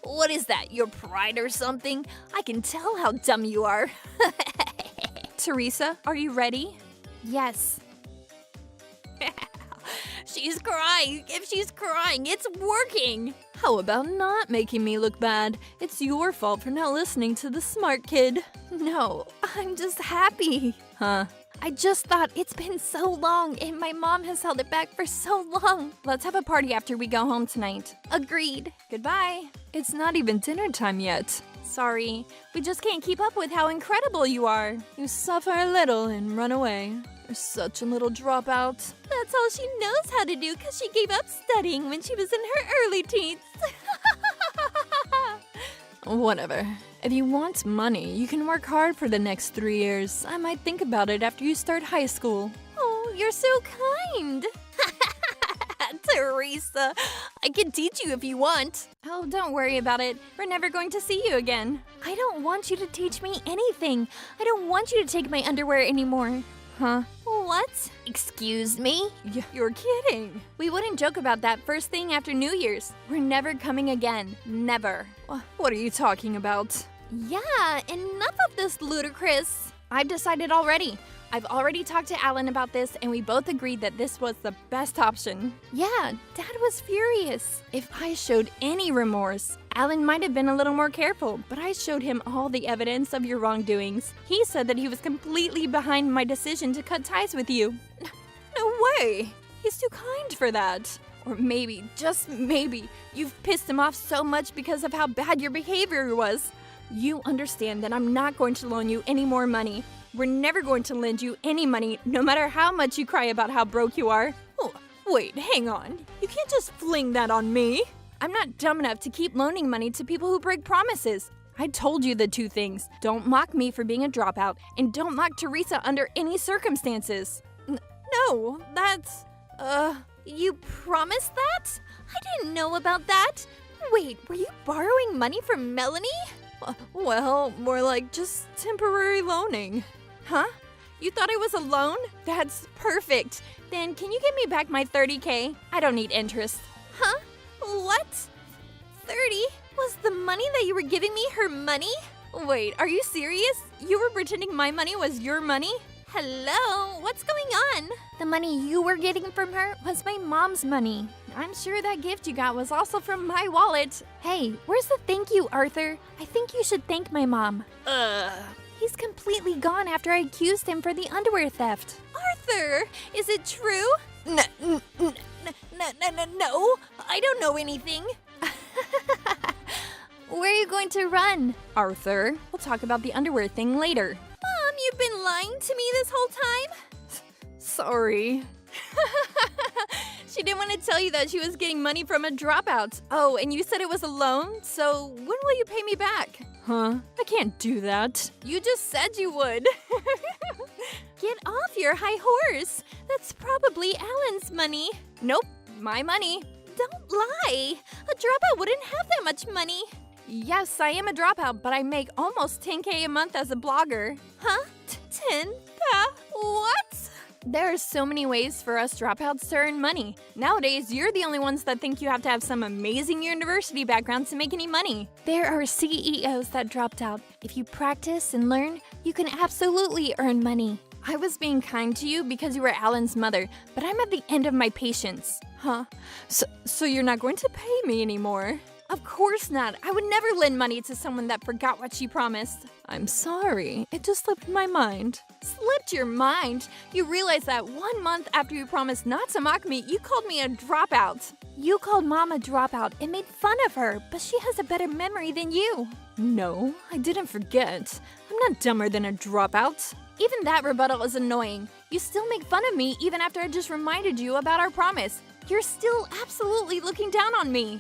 What is that, your pride or something? I can tell how dumb you are. Teresa, are you ready? Yes. She's crying. If she's crying, it's working. How about not making me look bad? It's your fault for not listening to the smart kid. No, I'm just happy. Huh? I just thought it's been so long and my mom has held it back for so long. Let's have a party after we go home tonight. Agreed. Goodbye. It's not even dinner time yet. Sorry, we just can't keep up with how incredible you are. You suffer a little and run away. You're such a little dropout. That's all she knows how to do because she gave up studying when she was in her early teens. Whatever. If you want money, you can work hard for the next 3 years. I might think about it after you start high school. Oh, you're so kind. Teresa, I can teach you if you want. Oh, don't worry about it. We're never going to see you again. I don't want you to teach me anything. I don't want you to take my underwear anymore. Huh? What? Excuse me? You're kidding. We wouldn't joke about that first thing after New Year's. We're never coming again. Never. What are you talking about? Yeah, enough of this ludicrous. I've decided already. I've already talked to Alan about this, and we both agreed that this was the best option. Yeah, Dad was furious. If I showed any remorse, Alan might have been a little more careful, but I showed him all the evidence of your wrongdoings. He said that he was completely behind my decision to cut ties with you. No way! He's too kind for that. Or maybe, just maybe, you've pissed him off so much because of how bad your behavior was. You understand that I'm not going to loan you any more money. We're never going to lend you any money, no matter how much you cry about how broke you are. Oh, wait, hang on. You can't just fling that on me. I'm not dumb enough to keep loaning money to people who break promises. I told you the two things. Don't mock me for being a dropout, and don't mock Teresa under any circumstances. No, that's... You promised that? I didn't know about that. Wait, were you borrowing money from Melanie? Well, more like just temporary loaning. Huh? You thought it was a loan? That's perfect. Then can you give me back my $30K? I don't need interest. Huh? What? 30? Was the money that you were giving me her money? Wait, are you serious? You were pretending my money was your money? Hello? What's going on? The money you were getting from her was my mom's money. I'm sure that gift you got was also from my wallet. Hey, where's the thank you, Arthur? I think you should thank my mom. He's completely gone after I accused him for the underwear theft. Arthur, is it true? No, I don't know anything. Where are you going to run? Arthur, we'll talk about the underwear thing later. Mom, you've been lying to me this whole time? Sorry. She didn't want to tell you that she was getting money from a dropout. Oh, and you said it was a loan? So when will you pay me back? Huh? I can't do that. You just said you would. Get off your high horse. That's probably Alan's money. Nope, my money. Don't lie. A dropout wouldn't have that much money. Yes, I am a dropout, but I make almost $10K a month as a blogger. Huh? 10? What? There are so many ways for us dropouts to earn money. Nowadays, you're the only ones that think you have to have some amazing university background to make any money. There are CEOs that dropped out. If you practice and learn, you can absolutely earn money. I was being kind to you because you were Alan's mother, but I'm at the end of my patience. Huh? So you're not going to pay me anymore? Of course not. I would never lend money to someone that forgot what she promised. I'm sorry. It just slipped my mind. Slipped your mind? You realize that 1 month after you promised not to mock me, you called me a dropout. You called Mom a dropout and made fun of her, but she has a better memory than you. No, I didn't forget. I'm not dumber than a dropout. Even that rebuttal is annoying. You still make fun of me even after I just reminded you about our promise. You're still absolutely looking down on me.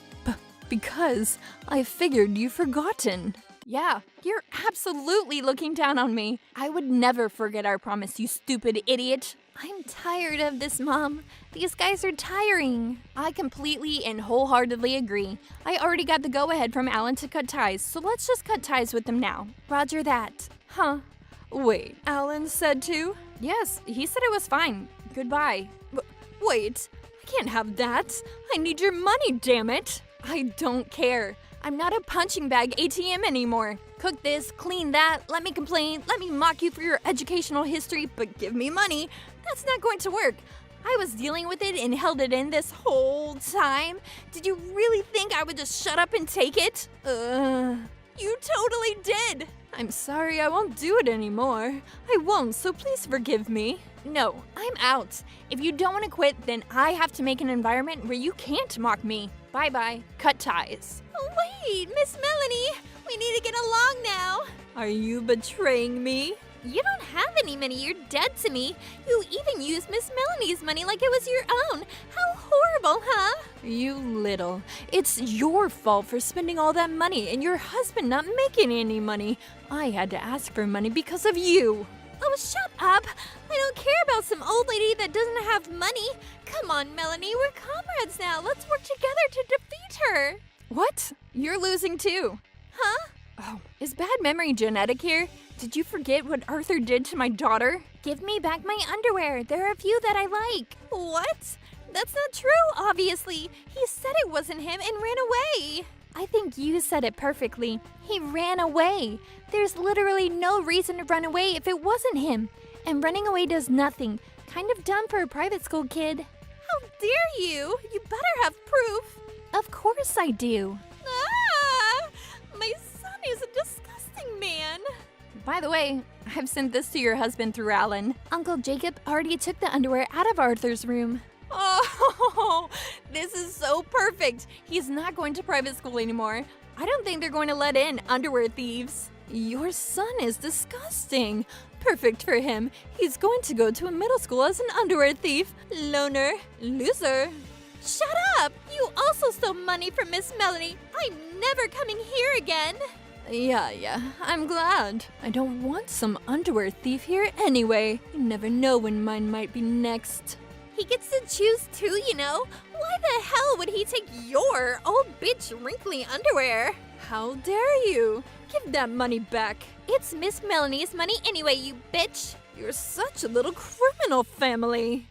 Because I figured you've forgotten. Yeah, you're absolutely looking down on me. I would never forget our promise, you stupid idiot. I'm tired of this, Mom. These guys are tiring. I completely and wholeheartedly agree. I already got the go-ahead from Alan to cut ties, so let's just cut ties with them now. Roger that. Huh. Wait, Alan said to? Yes, he said it was fine. Goodbye. Wait, I can't have that. I need your money, damn it. I don't care. I'm not a punching bag ATM anymore. Cook this, clean that, let me complain, let me mock you for your educational history, but give me money. That's not going to work. I was dealing with it and held it in this whole time. Did you really think I would just shut up and take it? You totally did. I'm sorry, I won't do it anymore. I won't, so please forgive me. No, I'm out. If you don't want to quit, then I have to make an environment where you can't mock me. Bye-bye. Cut ties. Wait, Miss Melanie, we need to get along now. Are you betraying me? You don't have any money. You're dead to me. You even used Miss Melanie's money like it was your own. How horrible, huh? You little. It's your fault for spending all that money and your husband not making any money. I had to ask for money because of you. Oh, shut up. I don't care about some old lady that doesn't have money. Come on, Melanie. We're comrades now. Let's work together to defeat her. What? You're losing too. Huh? Oh, is bad memory genetic here? Did you forget what Arthur did to my daughter? Give me back my underwear. There are a few that I like. What? That's not true, obviously. He said it wasn't him and ran away. I think you said it perfectly. He ran away. There's literally no reason to run away if it wasn't him. And running away does nothing. Kind of dumb for a private school kid. How dare you? You better have proof. Of course I do. Ah! My son is a disgusting man. By the way, I've sent this to your husband through Alan. Uncle Jacob already took the underwear out of Arthur's room. Oh, this is so perfect. He's not going to private school anymore. I don't think they're going to let in underwear thieves. Your son is disgusting. Perfect for him. He's going to go to a middle school as an underwear thief. Loner. Loser. Shut up! You also stole money from Miss Melanie. I'm never coming here again. Yeah, I'm glad. I don't want some underwear thief here anyway. You never know when mine might be next. He gets to choose too, you know. Why the hell would he take your old bitch wrinkly underwear? How dare you? Give that money back. It's Miss Melanie's money anyway, you bitch. You're such a little criminal family.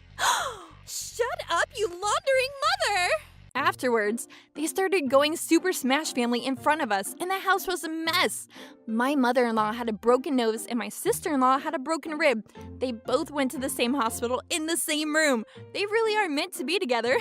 Shut up, you laundering mother! Afterwards, they started going Super Smash Family in front of us, and the house was a mess. My mother-in-law had a broken nose, and my sister-in-law had a broken rib. They both went to the same hospital in the same room. They really are meant to be together.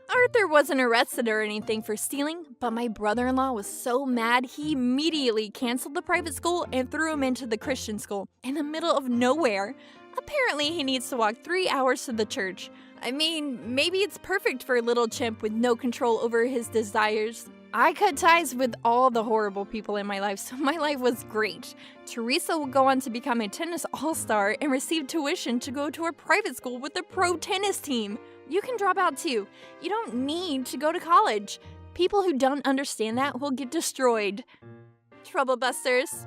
Arthur wasn't arrested or anything for stealing, but my brother-in-law was so mad he immediately canceled the private school and threw him into the Christian school in the middle of nowhere. Apparently, he needs to walk 3 hours to the church. I mean, maybe it's perfect for a little chimp with no control over his desires. I cut ties with all the horrible people in my life, so my life was great. Teresa will go on to become a tennis all-star and receive tuition to go to a private school with a pro tennis team. You can drop out too. You don't need to go to college. People who don't understand that will get destroyed. Trouble busters.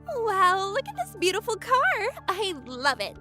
Wow, look at this beautiful car. I love it.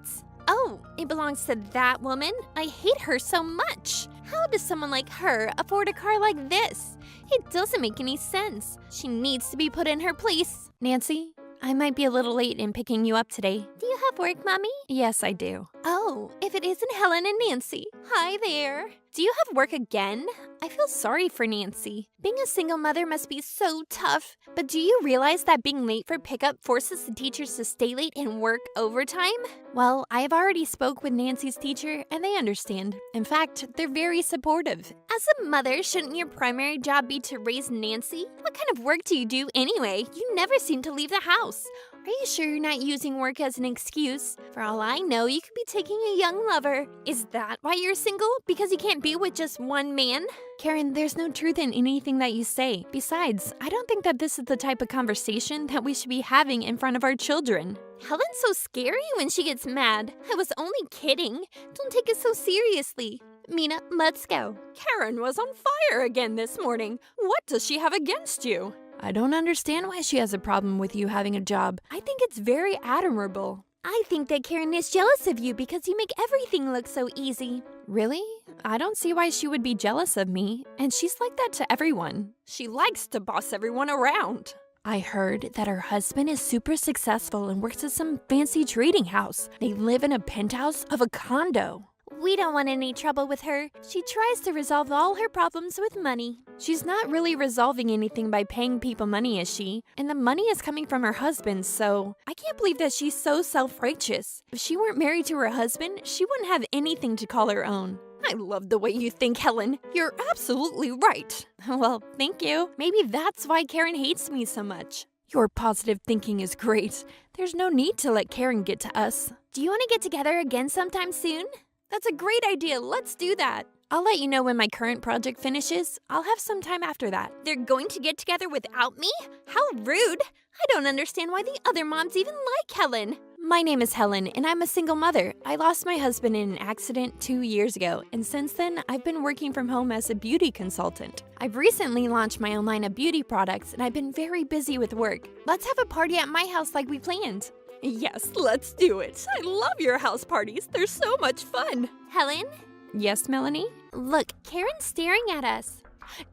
Oh, it belongs to that woman? I hate her so much. How does someone like her afford a car like this? It doesn't make any sense. She needs to be put in her place. Nancy, I might be a little late in picking you up today. Do you have work, Mommy? Yes, I do. Oh, if it isn't Helen and Nancy. Hi there. Do you have work again? I feel sorry for Nancy. Being a single mother must be so tough. But do you realize that being late for pickup forces the teachers to stay late and work overtime? Well, I have already spoke with Nancy's teacher and they understand. In fact, they're very supportive. As a mother, shouldn't your primary job be to raise Nancy? What kind of work do you do anyway? You never seem to leave the house. Are you sure you're not using work as an excuse? For all I know, you could be taking a young lover. Is that why you're single? Because you can't be with just one man? Karen, there's no truth in anything that you say. Besides, I don't think that this is the type of conversation that we should be having in front of our children. Helen's so scary when she gets mad. I was only kidding. Don't take it so seriously. Mina, let's go. Karen was on fire again this morning. What does she have against you? I don't understand why she has a problem with you having a job. I think it's very admirable. I think that Karen is jealous of you because you make everything look so easy. Really? I don't see why she would be jealous of me. And she's like that to everyone. She likes to boss everyone around. I heard that her husband is super successful and works at some fancy trading house. They live in a penthouse of a condo. We don't want any trouble with her. She tries to resolve all her problems with money. She's not really resolving anything by paying people money, is she? And the money is coming from her husband, so I can't believe that she's so self-righteous. If she weren't married to her husband, she wouldn't have anything to call her own. I love the way you think, Helen. You're absolutely right. Well, thank you. Maybe that's why Karen hates me so much. Your positive thinking is great. There's no need to let Karen get to us. Do you want to get together again sometime soon? That's a great idea. Let's do that. I'll let you know when my current project finishes. I'll have some time after that. They're going to get together without me? How rude. I don't understand why the other moms even like Helen. My name is Helen, and I'm a single mother. I lost my husband in an accident 2 years ago, and since then, I've been working from home as a beauty consultant. I've recently launched my own line of beauty products, and I've been very busy with work. Let's have a party at my house like we planned. Yes, let's do it. I love your house parties. They're so much fun. Helen? Yes, Melanie? Look, Karen's staring at us.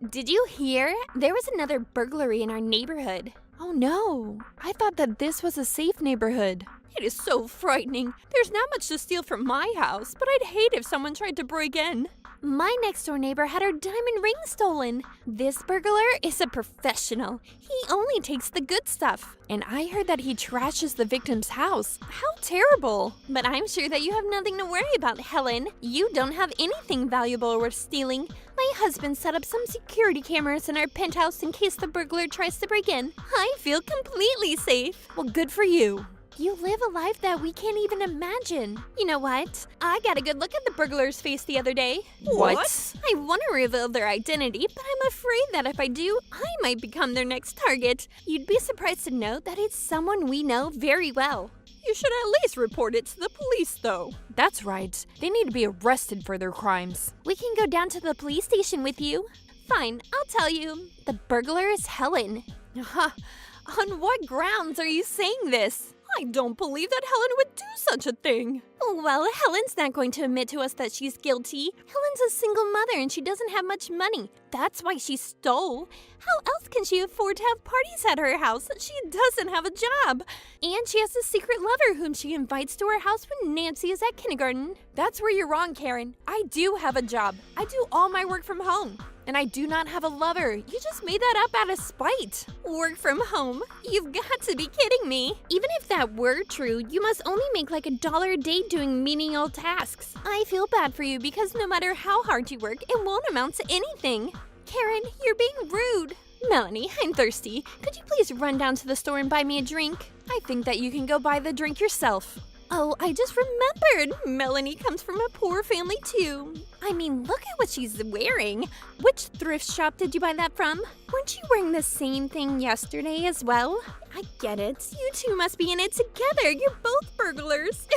Did you hear? There was another burglary in our neighborhood. Oh no, I thought that this was a safe neighborhood. It is so frightening. There's not much to steal from my house, but I'd hate if someone tried to break in. My next-door neighbor had her diamond ring stolen. This burglar is a professional. He only takes the good stuff. And I heard that he trashes the victim's house. How terrible. But I'm sure that you have nothing to worry about, Helen. You don't have anything valuable worth stealing. My husband set up some security cameras in our penthouse in case the burglar tries to break in. I feel completely safe. Well, good for you. You live a life that we can't even imagine. You know what? I got a good look at the burglar's face the other day. What? I want to reveal their identity, but I'm afraid that if I do, I might become their next target. You'd be surprised to know that it's someone we know very well. You should at least report it to the police, though. That's right. They need to be arrested for their crimes. We can go down to the police station with you. Fine, I'll tell you. The burglar is Helen. On what grounds are you saying this? I don't believe that Helen would do such a thing. Well, Helen's not going to admit to us that she's guilty. Helen's a single mother and she doesn't have much money. That's why she stole. How else can she afford to have parties at her house? She doesn't have a job. And she has a secret lover whom she invites to her house when Nancy is at kindergarten. That's where you're wrong, Karen. I do have a job. I do all my work from home. And I do not have a lover. You just made that up out of spite. Work from home? You've got to be kidding me. Even if that were true, you must only make like $1 a day doing menial tasks. I feel bad for you because no matter how hard you work, it won't amount to anything. Karen, you're being rude. Melanie, I'm thirsty. Could you please run down to the store and buy me a drink? I think that you can go buy the drink yourself. Oh, I just remembered. Melanie comes from a poor family too. I mean, look at what she's wearing. Which thrift shop did you buy that from? Weren't you wearing the same thing yesterday as well? I get it. You two must be in it together. You're both burglars.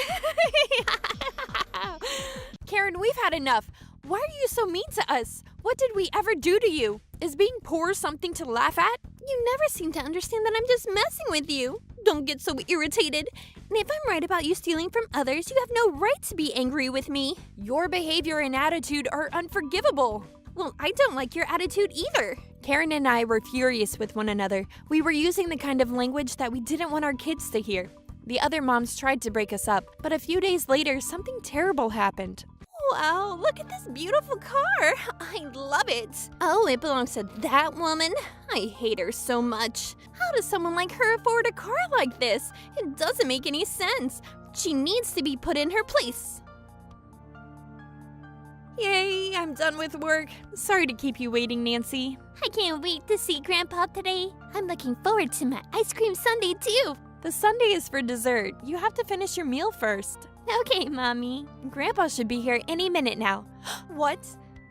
Karen, we've had enough. Why are you so mean to us? What did we ever do to you? Is being poor something to laugh at? You never seem to understand that I'm just messing with you. Don't get so irritated. And if I'm right about you stealing from others, you have no right to be angry with me. Your behavior and attitude are unforgivable. Well, I don't like your attitude either. Karen and I were furious with one another. We were using the kind of language that we didn't want our kids to hear. The other moms tried to break us up, but a few days later, something terrible happened. Wow, look at this beautiful car. I love it. Oh, it belongs to that woman? I hate her so much. How does someone like her afford a car like this? It doesn't make any sense. She needs to be put in her place. Yay, I'm done with work. Sorry to keep you waiting, Nancy. I can't wait to see Grandpa today. I'm looking forward to my ice cream sundae too. The sundae is for dessert. You have to finish your meal first. Okay, Mommy. Grandpa should be here any minute now. What?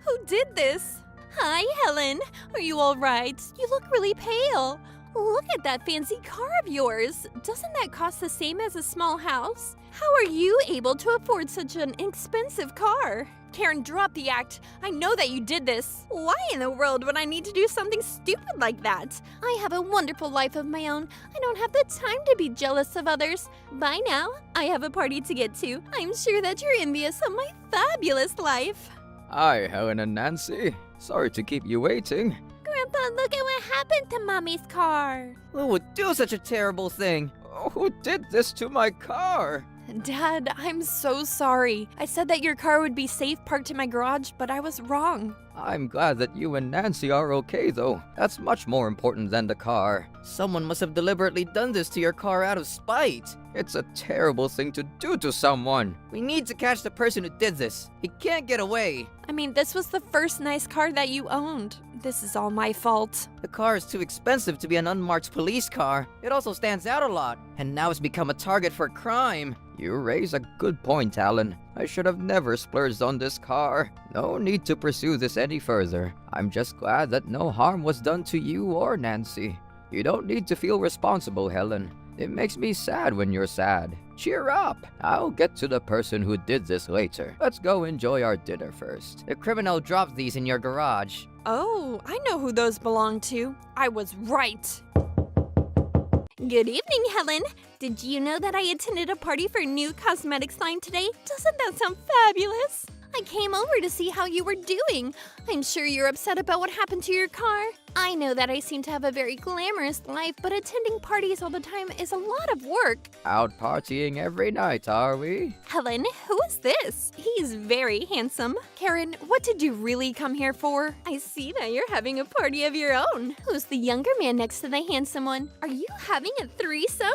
Who did this? Hi, Helen. Are you all right? You look really pale. Look at that fancy car of yours. Doesn't that cost the same as a small house? How are you able to afford such an expensive car? Karen, drop the act. I know that you did this. Why in the world would I need to do something stupid like that? I have a wonderful life of my own. I don't have the time to be jealous of others. By now, I have a party to get to. I'm sure that you're envious of my fabulous life. Hi, Helen and Nancy. Sorry to keep you waiting. Grandpa, look at what happened to Mommy's car. Who would do such a terrible thing? Oh, who did this to my car? Dad, I'm so sorry. I said that your car would be safe parked in my garage, but I was wrong. I'm glad that you and Nancy are okay, though. That's much more important than the car. Someone must have deliberately done this to your car out of spite. It's a terrible thing to do to someone. We need to catch the person who did this. He can't get away. I mean, this was the first nice car that you owned. This is all my fault. The car is too expensive to be an unmarked police car. It also stands out a lot, and now it's become a target for crime. You raise a good point, Alan. I should have never splurged on this car. No need to pursue this any further. I'm just glad that no harm was done to you or Nancy. You don't need to feel responsible, Helen. It makes me sad when you're sad. Cheer up. I'll get to the person who did this later. Let's go enjoy our dinner first. The criminal dropped these in your garage. Oh, I know who those belong to. I was right. Good evening, Helen. Did you know that I attended a party for a new cosmetics line today? Doesn't that sound fabulous? I came over to see how you were doing. I'm sure you're upset about what happened to your car. I know that I seem to have a very glamorous life, but attending parties all the time is a lot of work. Out partying every night, are we? Helen, who is this? He's very handsome. Karen, what did you really come here for? I see that you're having a party of your own. Who's the younger man next to the handsome one? Are you having a threesome?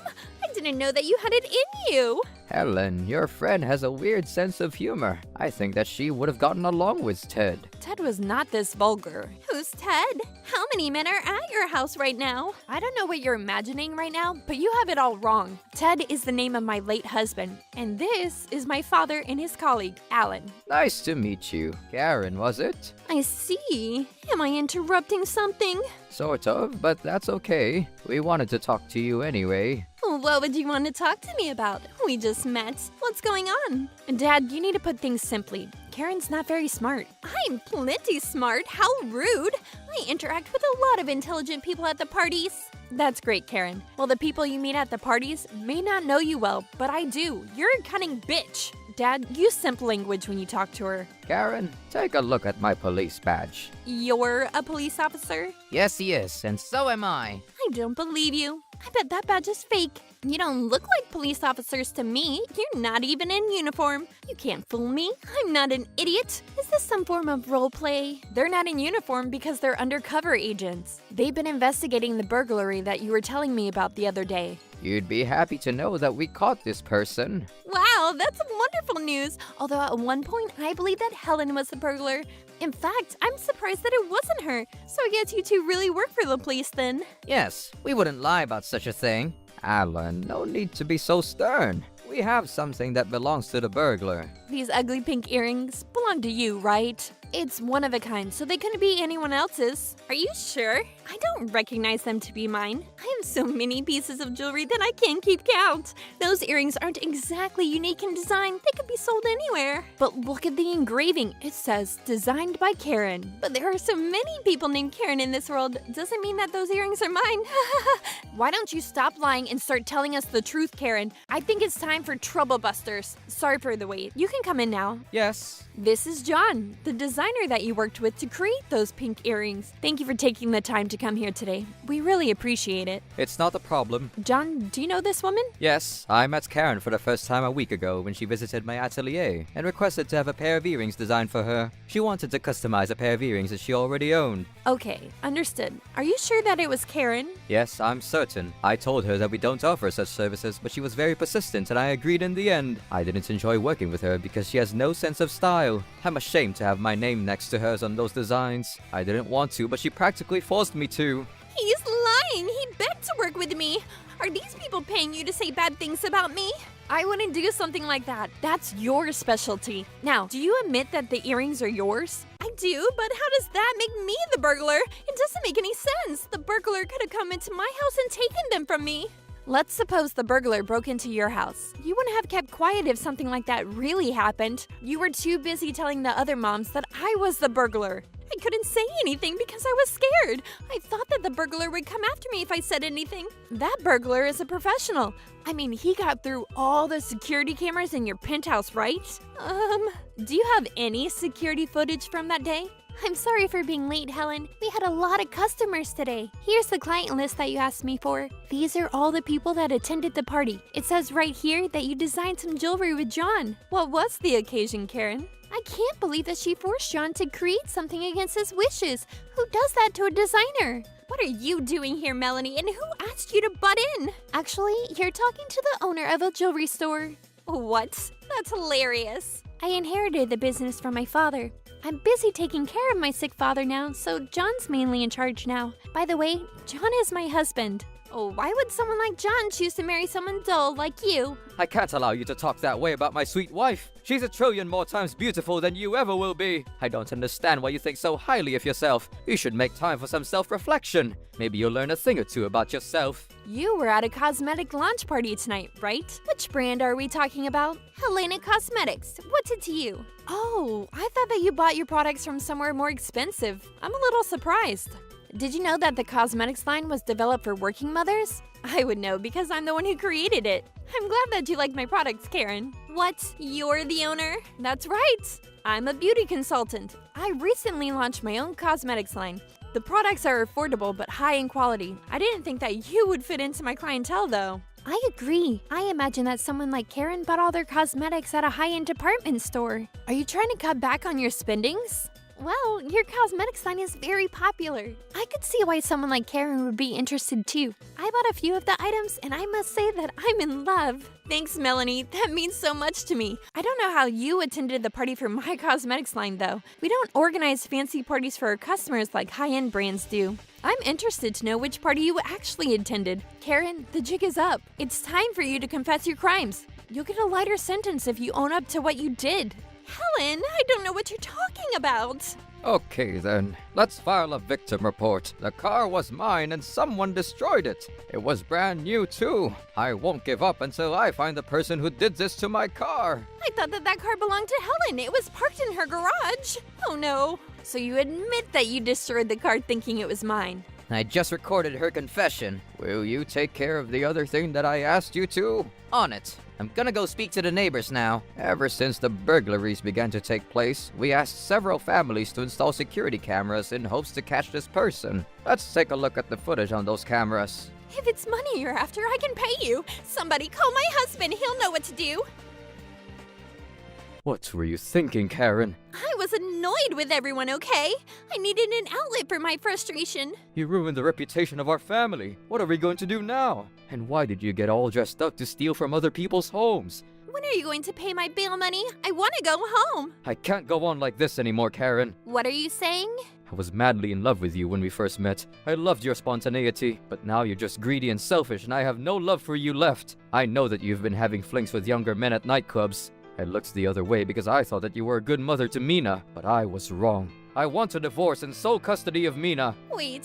I didn't know that you had it in you. Helen, your friend has a weird sense of humor. I think that she would have gotten along with Ted. Ted was not this vulgar. Who's Ted? How many men are at your house right now? I don't know what you're imagining right now, but you have it all wrong. Ted is the name of my late husband, and this is my father and his colleague, Alan. Nice to meet you. Karen, was it? I see. Am I interrupting something? Sort of, but that's okay. We wanted to talk to you anyway. What would you want to talk to me about? We just met. What's going on? Dad, you need to put things simply. Karen's not very smart. I'm plenty smart. How rude. I interact with a lot of intelligent people at the parties. That's great, Karen. Well, the people you meet at the parties may not know you well, but I do. You're a cunning bitch. Dad, use simple language when you talk to her. Karen, take a look at my police badge. You're a police officer? Yes, he is, and so am I. I don't believe you. I bet that badge is fake. You don't look like police officers to me. You're not even in uniform. You can't fool me. I'm not an idiot. Is this some form of role play? They're not in uniform because they're undercover agents. They've been investigating the burglary that you were telling me about the other day. You'd be happy to know that we caught this person. Wow, that's wonderful news. Although at one point, I believed that Helen was the burglar. In fact, I'm surprised that it wasn't her. So I guess you two really work for the police then. Yes, we wouldn't lie about such a thing. Alan, no need to be so stern. We have something that belongs to the burglar. These ugly pink earrings belong to you, right? It's one of a kind, so they couldn't be anyone else's. Are you sure? I don't recognize them to be mine. I have so many pieces of jewelry that I can't keep count. Those earrings aren't exactly unique in design. They could be sold anywhere. But look at the engraving. It says, designed by Karen. But there are so many people named Karen in this world. Doesn't mean that those earrings are mine. Why don't you stop lying and start telling us the truth, Karen? I think it's time for trouble busters. Sorry for the wait. You can come in now. Yes. This is John, the designer designer that you worked with to create those pink earrings. Thank you for taking the time to come here today. We really appreciate it. It's not a problem. John, do you know this woman? Yes, I met Karen for the first time a week ago when she visited my atelier and requested to have a pair of earrings designed for her. She wanted to customize a pair of earrings that she already owned. Okay, understood. Are you sure that it was Karen? Yes, I'm certain. I told her that we don't offer such services, but she was very persistent and I agreed in the end. I didn't enjoy working with her because she has no sense of style. I'm ashamed to have my name next to hers on those designs. I didn't want to, but she practically forced me to. He's lying. He begged to work with me. Are these people paying you to say bad things about me? I wouldn't do something like that. That's your specialty. Now, do you admit that the earrings are yours? I do, but how does that make me the burglar? It doesn't make any sense. The burglar could have come into my house and taken them from me. Let's suppose the burglar broke into your house. You wouldn't have kept quiet if something like that really happened. You were too busy telling the other moms that I was the burglar. I couldn't say anything because I was scared. I thought that the burglar would come after me if I said anything. That burglar is a professional. I mean, he got through all the security cameras in your penthouse, right? Do you have any security footage from that day? I'm sorry for being late, Helen. We had a lot of customers today. Here's the client list that you asked me for. These are all the people that attended the party. It says right here that you designed some jewelry with John. What was the occasion, Karen? I can't believe that she forced John to create something against his wishes. Who does that to a designer? What are you doing here, Melanie? And who asked you to butt in? Actually, you're talking to the owner of a jewelry store. What? That's hilarious. I inherited the business from my father. I'm busy taking care of my sick father now, so John's mainly in charge now. By the way, John is my husband. Oh, why would someone like John choose to marry someone dull like you? I can't allow you to talk that way about my sweet wife. She's a trillion more times beautiful than you ever will be. I don't understand why you think so highly of yourself. You should make time for some self-reflection. Maybe you'll learn a thing or two about yourself. You were at a cosmetic launch party tonight, right? Which brand are we talking about? Helena Cosmetics. What's it to you? Oh, I thought that you bought your products from somewhere more expensive. I'm a little surprised. Did you know that the cosmetics line was developed for working mothers? I would know because I'm the one who created it. I'm glad that you like my products, Karen. What? You're the owner? That's right. I'm a beauty consultant. I recently launched my own cosmetics line. The products are affordable but high in quality. I didn't think that you would fit into my clientele though. I agree. I imagine that someone like Karen bought all their cosmetics at a high-end department store. Are you trying to cut back on your spendings? Well, your cosmetics line is very popular. I could see why someone like Karen would be interested too. I bought a few of the items and I must say that I'm in love. Thanks, Melanie. That means so much to me. I don't know how you attended the party for my cosmetics line though. We don't organize fancy parties for our customers like high-end brands do. I'm interested to know which party you actually attended. Karen, the jig is up. It's time for you to confess your crimes. You'll get a lighter sentence if you own up to what you did. Helen, I don't know what you're talking about. Okay then, let's file a victim report. The car was mine and someone destroyed it. It was brand new too. I won't give up until I find the person who did this to my car. I thought that car belonged to Helen. It was parked in her garage. Oh no. So you admit that you destroyed the car thinking it was mine. I just recorded her confession. Will you take care of the other thing that I asked you to? On it. I'm gonna go speak to the neighbors now. Ever since the burglaries began to take place, we asked several families to install security cameras in hopes to catch this person. Let's take a look at the footage on those cameras. If it's money you're after, I can pay you. Somebody call my husband. He'll know what to do. What were you thinking, Karen? I was annoyed with everyone, okay? I needed an outlet for my frustration. You ruined the reputation of our family. What are we going to do now? And why did you get all dressed up to steal from other people's homes? When are you going to pay my bail money? I want to go home. I can't go on like this anymore, Karen. What are you saying? I was madly in love with you when we first met. I loved your spontaneity, but now you're just greedy and selfish and I have no love for you left. I know that you've been having flings with younger men at nightclubs. I looked the other way because I thought that you were a good mother to Mina, but I was wrong. I want a divorce and sole custody of Mina. Wait,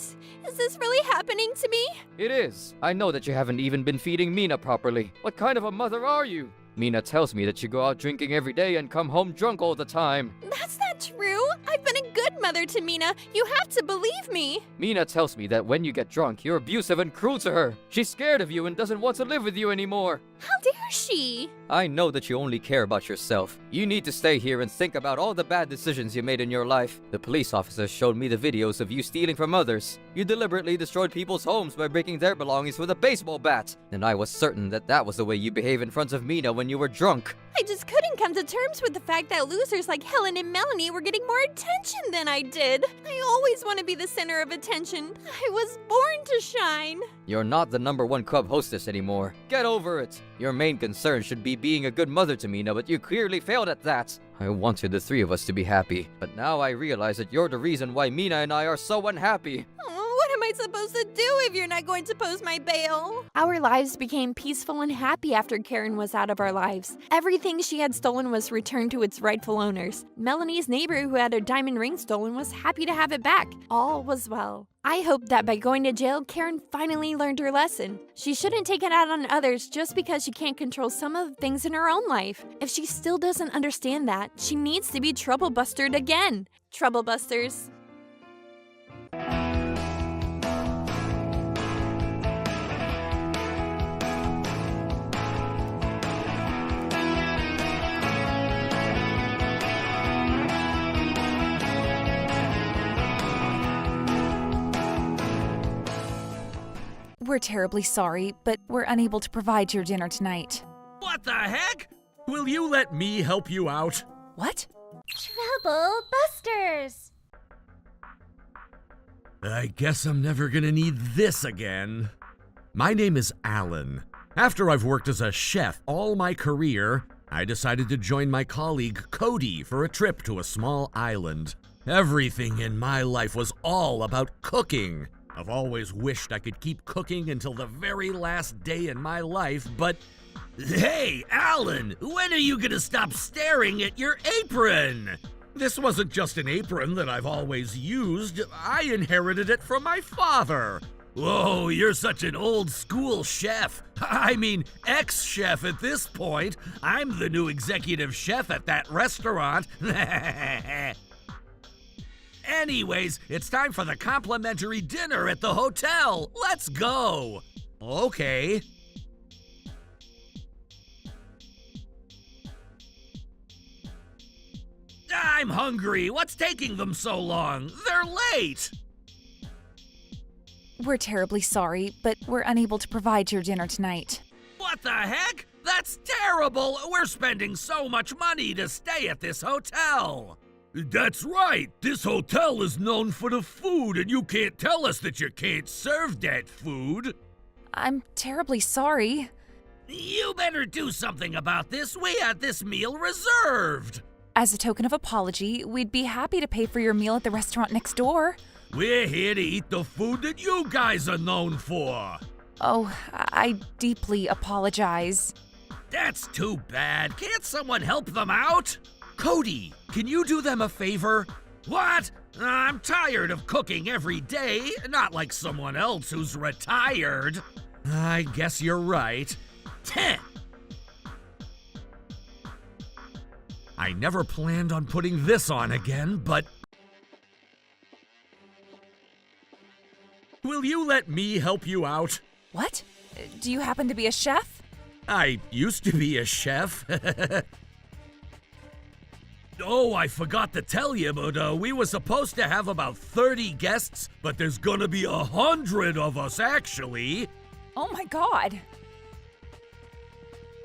is this really happening to me? It is. I know that you haven't even been feeding Mina properly. What kind of a mother are you? Mina tells me that you go out drinking every day and come home drunk all the time. That's not true. I've been a good mother to Mina. You have to believe me. Mina tells me that when you get drunk, you're abusive and cruel to her. She's scared of you and doesn't want to live with you anymore. How dare dare she? I know that you only care about yourself. You need to stay here and think about all the bad decisions you made in your life. The police officers showed me the videos of you stealing from others. You deliberately destroyed people's homes by breaking their belongings with a baseball bat. And I was certain that that was the way you behave in front of Mina when you were drunk. I just couldn't come to terms with the fact that losers like Helen and Melanie were getting more attention than I did. I always want to be the center of attention. I was born to shine. You're not the #1 club hostess anymore. Get over it. Your main concern should be being a good mother to Mina, but you clearly failed at that. I wanted the three of us to be happy, but now I realize that you're the reason why Mina and I are so unhappy. What am I supposed to do if you're not going to post my bail? Our lives became peaceful and happy after Karen was out of our lives. Everything she had stolen was returned to its rightful owners. Melanie's neighbor who had her diamond ring stolen was happy to have it back. All was well. I hope that by going to jail, Karen finally learned her lesson. She shouldn't take it out on others just because she can't control some of the things in her own life. If she still doesn't understand that, she needs to be troublebustered again. Troublebusters. We're terribly sorry, but we're unable to provide your dinner tonight. What the heck? Will you let me help you out? What? Trouble Busters! I guess I'm never gonna need this again. My name is Alan. After I've worked as a chef all my career, I decided to join my colleague Cody for a trip to a small island. Everything in my life was all about cooking. I've always wished I could keep cooking until the very last day in my life, but... Hey, Alan! When are you gonna stop staring at your apron? This wasn't just an apron that I've always used. I inherited it from my father. Whoa, you're such an old-school chef. I mean, ex-chef at this point. I'm the new executive chef at that restaurant. Anyways, it's time for the complimentary dinner at the hotel. Let's go. Okay. I'm hungry. What's taking them so long? They're late. We're terribly sorry, but we're unable to provide your dinner tonight. What the heck? That's terrible. We're spending so much money to stay at this hotel. That's right. This hotel is known for the food, and you can't tell us that you can't serve that food. I'm terribly sorry. You better do something about this. We had this meal reserved. As a token of apology, we'd be happy to pay for your meal at the restaurant next door. We're here to eat the food that you guys are known for. Oh, I deeply apologize. That's too bad. Can't someone help them out? Cody, can you do them a favor? What? I'm tired of cooking every day, not like someone else who's retired. I guess you're right. 10. I never planned on putting this on again, but... Will you let me help you out? What? Do you happen to be a chef? I used to be a chef. Oh, I forgot to tell you, but we were supposed to have about 30 guests, but there's gonna be 100 of us, actually. Oh my god.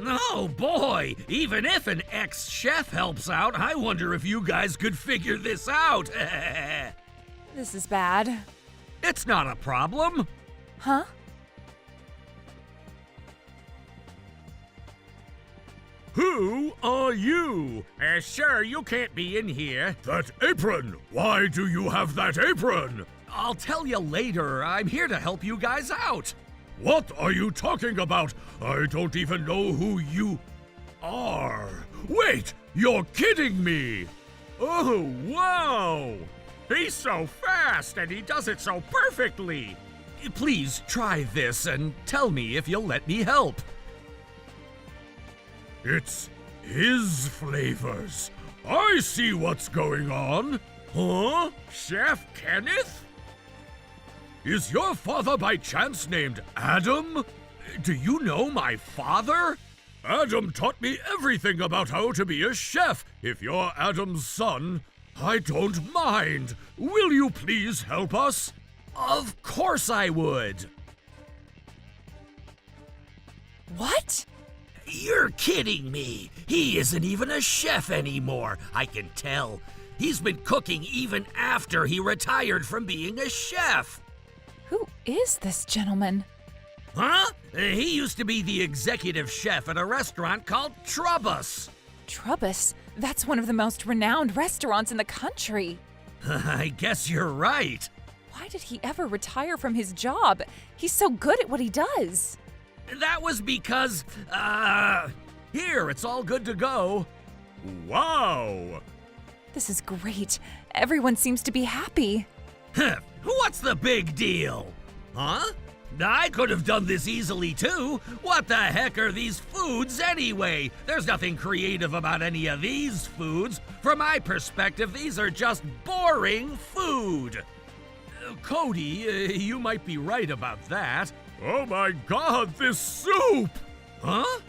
Oh boy, even if an ex-chef helps out, I wonder if you guys could figure this out. This is bad. It's not a problem. Huh? Who are you? Sir, you can't be in here. That apron! Why do you have that apron? I'll tell you later. I'm here to help you guys out. What are you talking about? I don't even know who you are. Wait, you're kidding me. Oh, wow. He's so fast and he does it so perfectly. Please try this and tell me if you'll let me help. It's his flavors. I see what's going on. Huh? Chef Kenneth? Is your father by chance named Adam? Do you know my father? Adam taught me everything about how to be a chef. If you're Adam's son, I don't mind. Will you please help us? Of course I would. What? You're kidding me. He isn't even a chef anymore. I can tell. He's been cooking even after he retired from being a chef. Who is this gentleman? Huh? He used to be the executive chef at a restaurant called Trubbus. Trubbus? That's one of the most renowned restaurants in the country. I guess you're right. Why did he ever retire from his job? He's so good at what he does. That was because, here, it's all good to go. Wow! This is great. Everyone seems to be happy. What's the big deal? Huh? I could have done this easily too. What the heck are these foods anyway? There's nothing creative about any of these foods. From my perspective, these are just boring food. Cody, you might be right about that. Oh my God, this soup! Huh?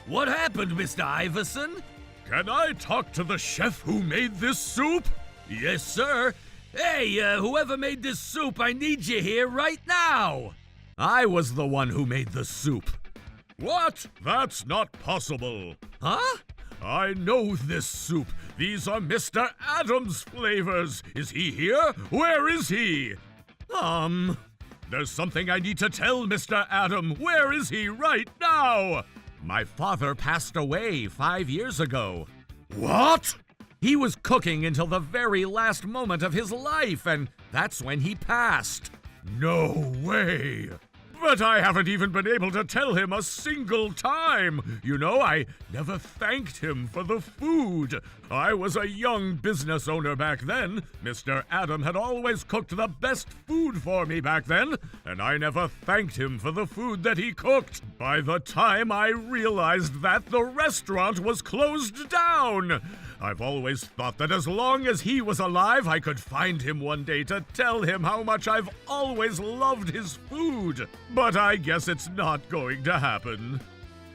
What happened, Mr. Iverson? Can I talk to the chef who made this soup? Yes, sir. Hey, whoever made this soup, I need you here right now. I was the one who made the soup. What? That's not possible. Huh? I know this soup. These are Mr. Adams' flavors. Is he here? Where is he? There's something I need to tell Mr. Adam. Where is he right now? My father passed away 5 years ago. What? He was cooking until the very last moment of his life, and that's when he passed. No way. But I haven't even been able to tell him a single time. You know, I never thanked him for the food. I was a young business owner back then. Mr. Adam had always cooked the best food for me back then, and I never thanked him for the food that he cooked. By the time I realized that, the restaurant was closed down. I've always thought that as long as he was alive, I could find him one day to tell him how much I've always loved his food. But I guess it's not going to happen.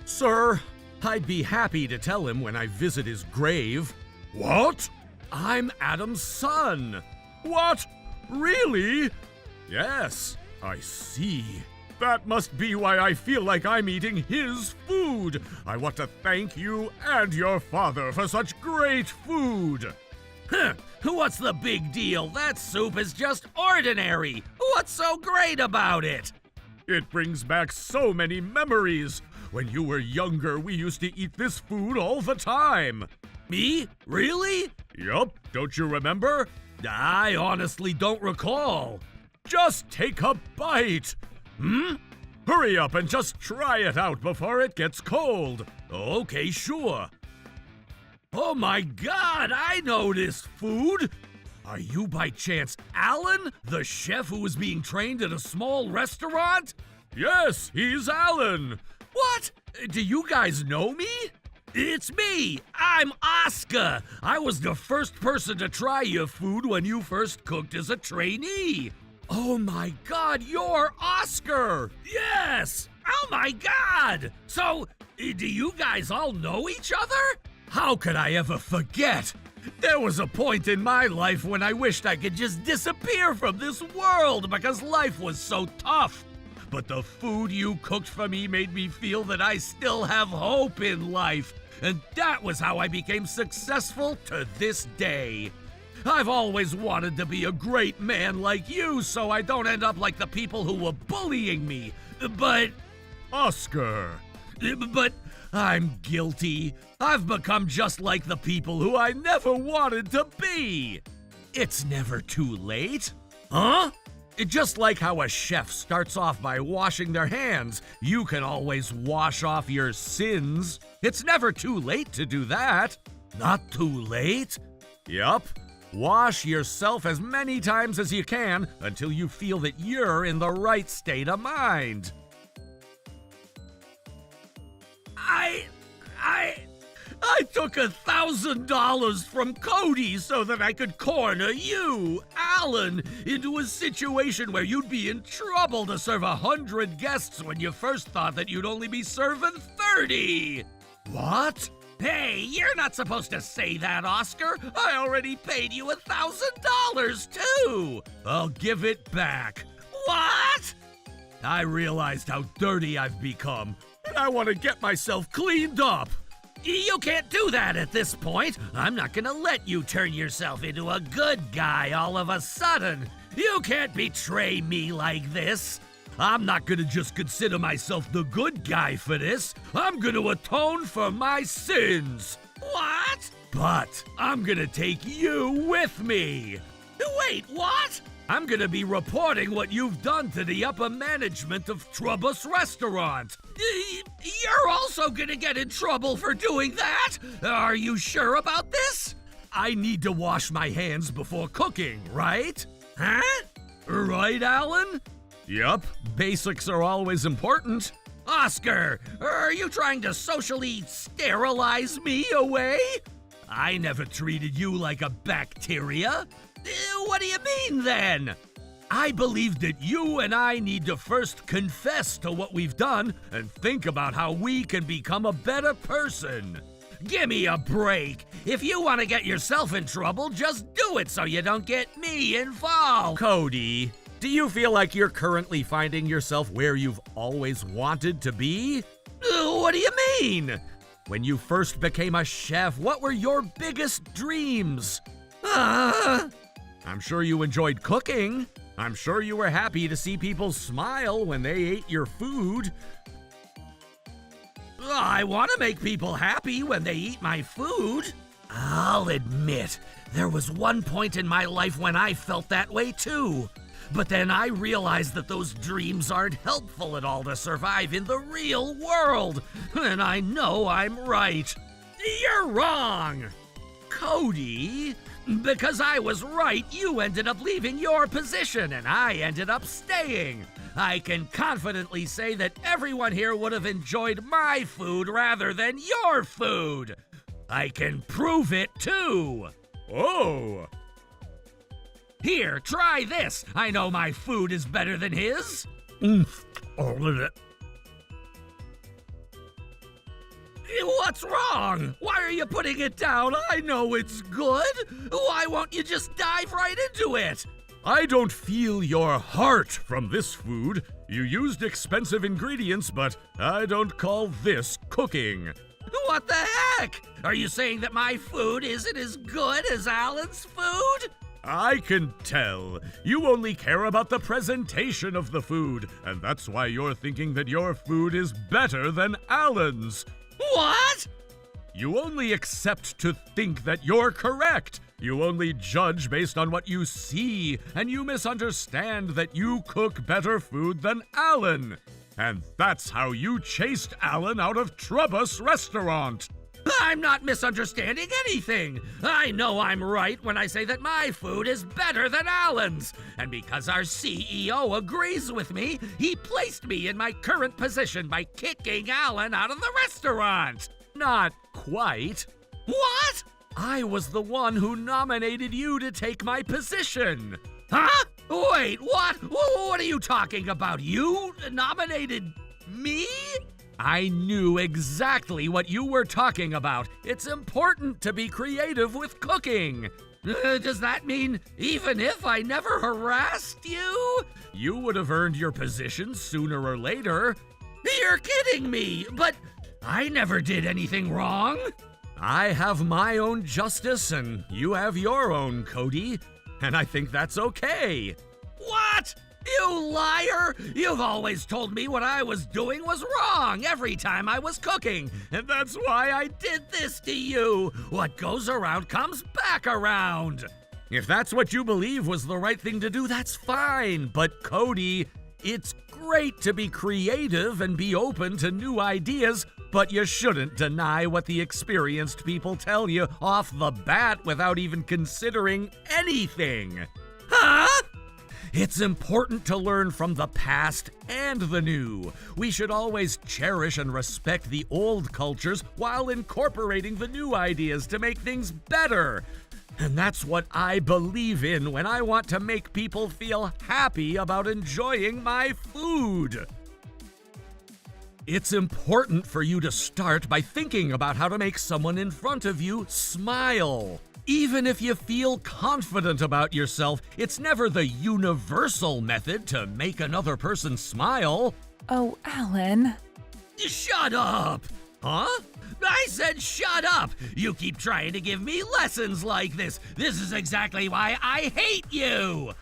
Sir, I'd be happy to tell him when I visit his grave. What? I'm Adam's son. What? Really? Yes, I see. That must be why I feel like I'm eating his food. I want to thank you and your father for such great food. What's the big deal? That soup is just ordinary. What's so great about it? It brings back so many memories. When you were younger, we used to eat this food all the time. Me? Really? Yup. Don't you remember? I honestly don't recall. Just take a bite. Hurry up and just try it out before it gets cold. Okay, sure. Oh my God, I know this food. Are you by chance Alan, the chef who was being trained at a small restaurant? Yes, he's Alan. What? Do you guys know me? It's me. I'm Oscar. I was the first person to try your food when you first cooked as a trainee. Oh my God, you're Oscar! Yes! Oh my God! So, do you guys all know each other? How could I ever forget? There was a point in my life when I wished I could just disappear from this world because life was so tough. But the food you cooked for me made me feel that I still have hope in life. And that was how I became successful to this day. I've always wanted to be a great man like you so I don't end up like the people who were bullying me. But... Oscar. But I'm guilty. I've become just like the people who I never wanted to be. It's never too late. Huh? Just like how a chef starts off by washing their hands, you can always wash off your sins. It's never too late to do that. Not too late? Yup. Wash yourself as many times as you can until you feel that you're in the right state of mind. I took $1,000 from Cody so that I could corner you, Alan, into a situation where you'd be in trouble to serve 100 guests when you first thought that you'd only be serving 30. What? Hey, you're not supposed to say that, Oscar. I already paid you $1,000 too. I'll give it back. What? I realized how dirty I've become, and I want to get myself cleaned up. You can't do that at this point. I'm not gonna let you turn yourself into a good guy all of a sudden. You can't betray me like this. I'm not gonna just consider myself the good guy for this. I'm gonna atone for my sins. What? But I'm gonna take you with me. Wait, what? I'm gonna be reporting what you've done to the upper management of Trubbus Restaurant. You're also gonna get in trouble for doing that? Are you sure about this? I need to wash my hands before cooking, right? Huh? Right, Alan? Yup, basics are always important. Oscar, are you trying to socially sterilize me away? I never treated you like a bacteria. What do you mean, then? I believe that you and I need to first confess to what we've done and think about how we can become a better person. Gimme a break. If you want to get yourself in trouble, just do it so you don't get me involved. Cody, do you feel like you're currently finding yourself where you've always wanted to be? What do you mean? When you first became a chef, what were your biggest dreams? I'm sure you enjoyed cooking. I'm sure you were happy to see people smile when they ate your food. I want to make people happy when they eat my food. I'll admit, there was one point in my life when I felt that way too. But then I realized that those dreams aren't helpful at all to survive in the real world. And I know I'm right. You're wrong. Cody, because I was right, you ended up leaving your position and I ended up staying. I can confidently say that everyone here would have enjoyed my food rather than your food. I can prove it too. Oh. Here, try this. I know my food is better than his. All of it. What's wrong? Why are you putting it down? I know it's good. Why won't you just dive right into it? I don't feel your heart from this food. You used expensive ingredients, but I don't call this cooking. What the heck? Are you saying that my food isn't as good as Alan's food? I can tell. You only care about the presentation of the food, and that's why you're thinking that your food is better than Alan's. What? You only accept to think that you're correct. You only judge based on what you see, and you misunderstand that you cook better food than Alan. And that's how you chased Alan out of Trubbus Restaurant. I'm not misunderstanding anything. I know I'm right when I say that my food is better than Alan's. And because our CEO agrees with me, he placed me in my current position by kicking Alan out of the restaurant. Not quite. What? I was the one who nominated you to take my position. Huh? Wait, what? What are you talking about? You nominated me? I knew exactly what you were talking about. It's important to be creative with cooking. Does that mean even if I never harassed you, you would have earned your position sooner or later? You're kidding me, but I never did anything wrong. I have my own justice and you have your own, Cody, and I think that's okay. What? You liar! You've always told me what I was doing was wrong every time I was cooking, and that's why I did this to you. What goes around comes back around. If that's what you believe was the right thing to do, that's fine. But Cody, it's great to be creative and be open to new ideas, but you shouldn't deny what the experienced people tell you off the bat without even considering anything. Huh? It's important to learn from the past and the new. We should always cherish and respect the old cultures while incorporating the new ideas to make things better. And that's what I believe in when I want to make people feel happy about enjoying my food. It's important for you to start by thinking about how to make someone in front of you smile. Even if you feel confident about yourself, it's never the universal method to make another person smile. Oh, Alan. Shut up! Huh? I said shut up! You keep trying to give me lessons like this. This is exactly why I hate you!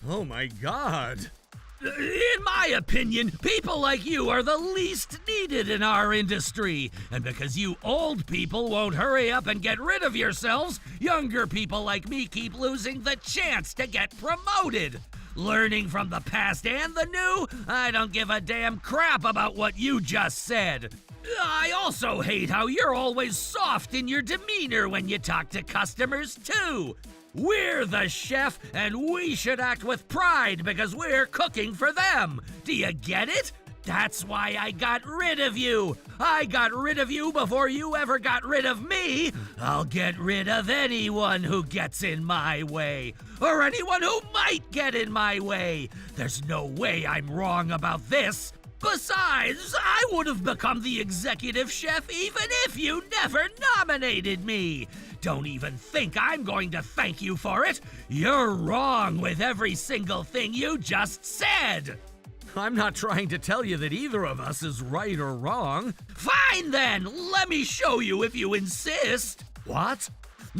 Oh my god. In my opinion, people like you are the least needed in our industry. And because you old people won't hurry up and get rid of yourselves, younger people like me keep losing the chance to get promoted. Learning from the past and the new, I don't give a damn crap about what you just said. I also hate how you're always soft in your demeanor when you talk to customers, too. We're the chef, and we should act with pride because we're cooking for them. Do you get it? That's why I got rid of you. I got rid of you before you ever got rid of me. I'll get rid of anyone who gets in my way, or anyone who might get in my way. There's no way I'm wrong about this. Besides, I would have become the executive chef even if you never nominated me. Don't even think I'm going to thank you for it. You're wrong with every single thing you just said. I'm not trying to tell you that either of us is right or wrong. Fine then, let me show you if you insist. What?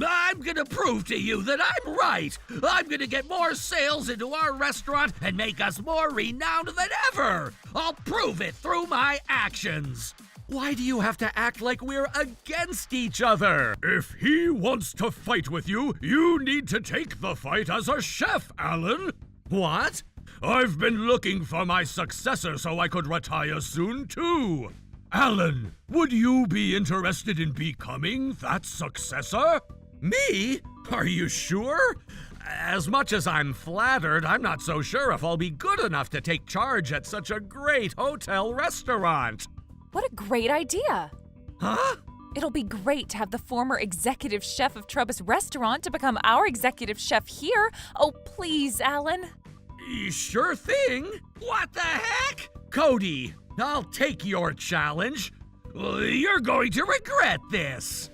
I'm gonna prove to you that I'm right. I'm gonna get more sales into our restaurant and make us more renowned than ever. I'll prove it through my actions. Why do you have to act like we're against each other? If he wants to fight with you, you need to take the fight as a chef, Alan. What? I've been looking for my successor so I could retire soon, too. Alan, would you be interested in becoming that successor? Me? Are you sure? As much as I'm flattered, I'm not so sure if I'll be good enough to take charge at such a great hotel restaurant. What a great idea. Huh? It'll be great to have the former executive chef of Trubus Restaurant to become our executive chef here. Oh, please, Alan. Sure thing. What the heck? Cody, I'll take your challenge. You're going to regret this.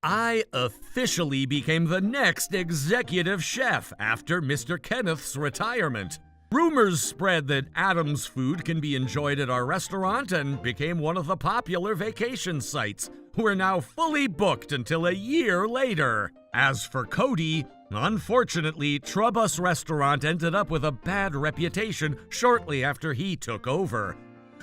I officially became the next executive chef after Mr. Kenneth's retirement. Rumors spread that Adam's food can be enjoyed at our restaurant and became one of the popular vacation sites. We're now fully booked until a year later. As for Cody, unfortunately, Trubus Restaurant ended up with a bad reputation shortly after he took over.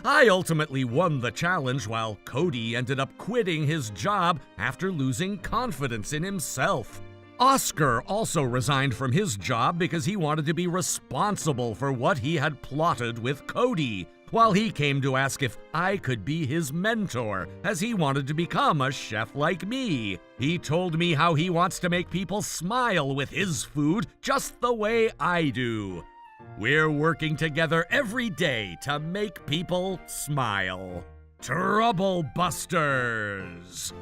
I ultimately won the challenge while Cody ended up quitting his job after losing confidence in himself. Oscar also resigned from his job because he wanted to be responsible for what he had plotted with Cody, while he came to ask if I could be his mentor, as he wanted to become a chef like me. He told me how he wants to make people smile with his food just the way I do. We're working together every day to make people smile. Trouble Busters!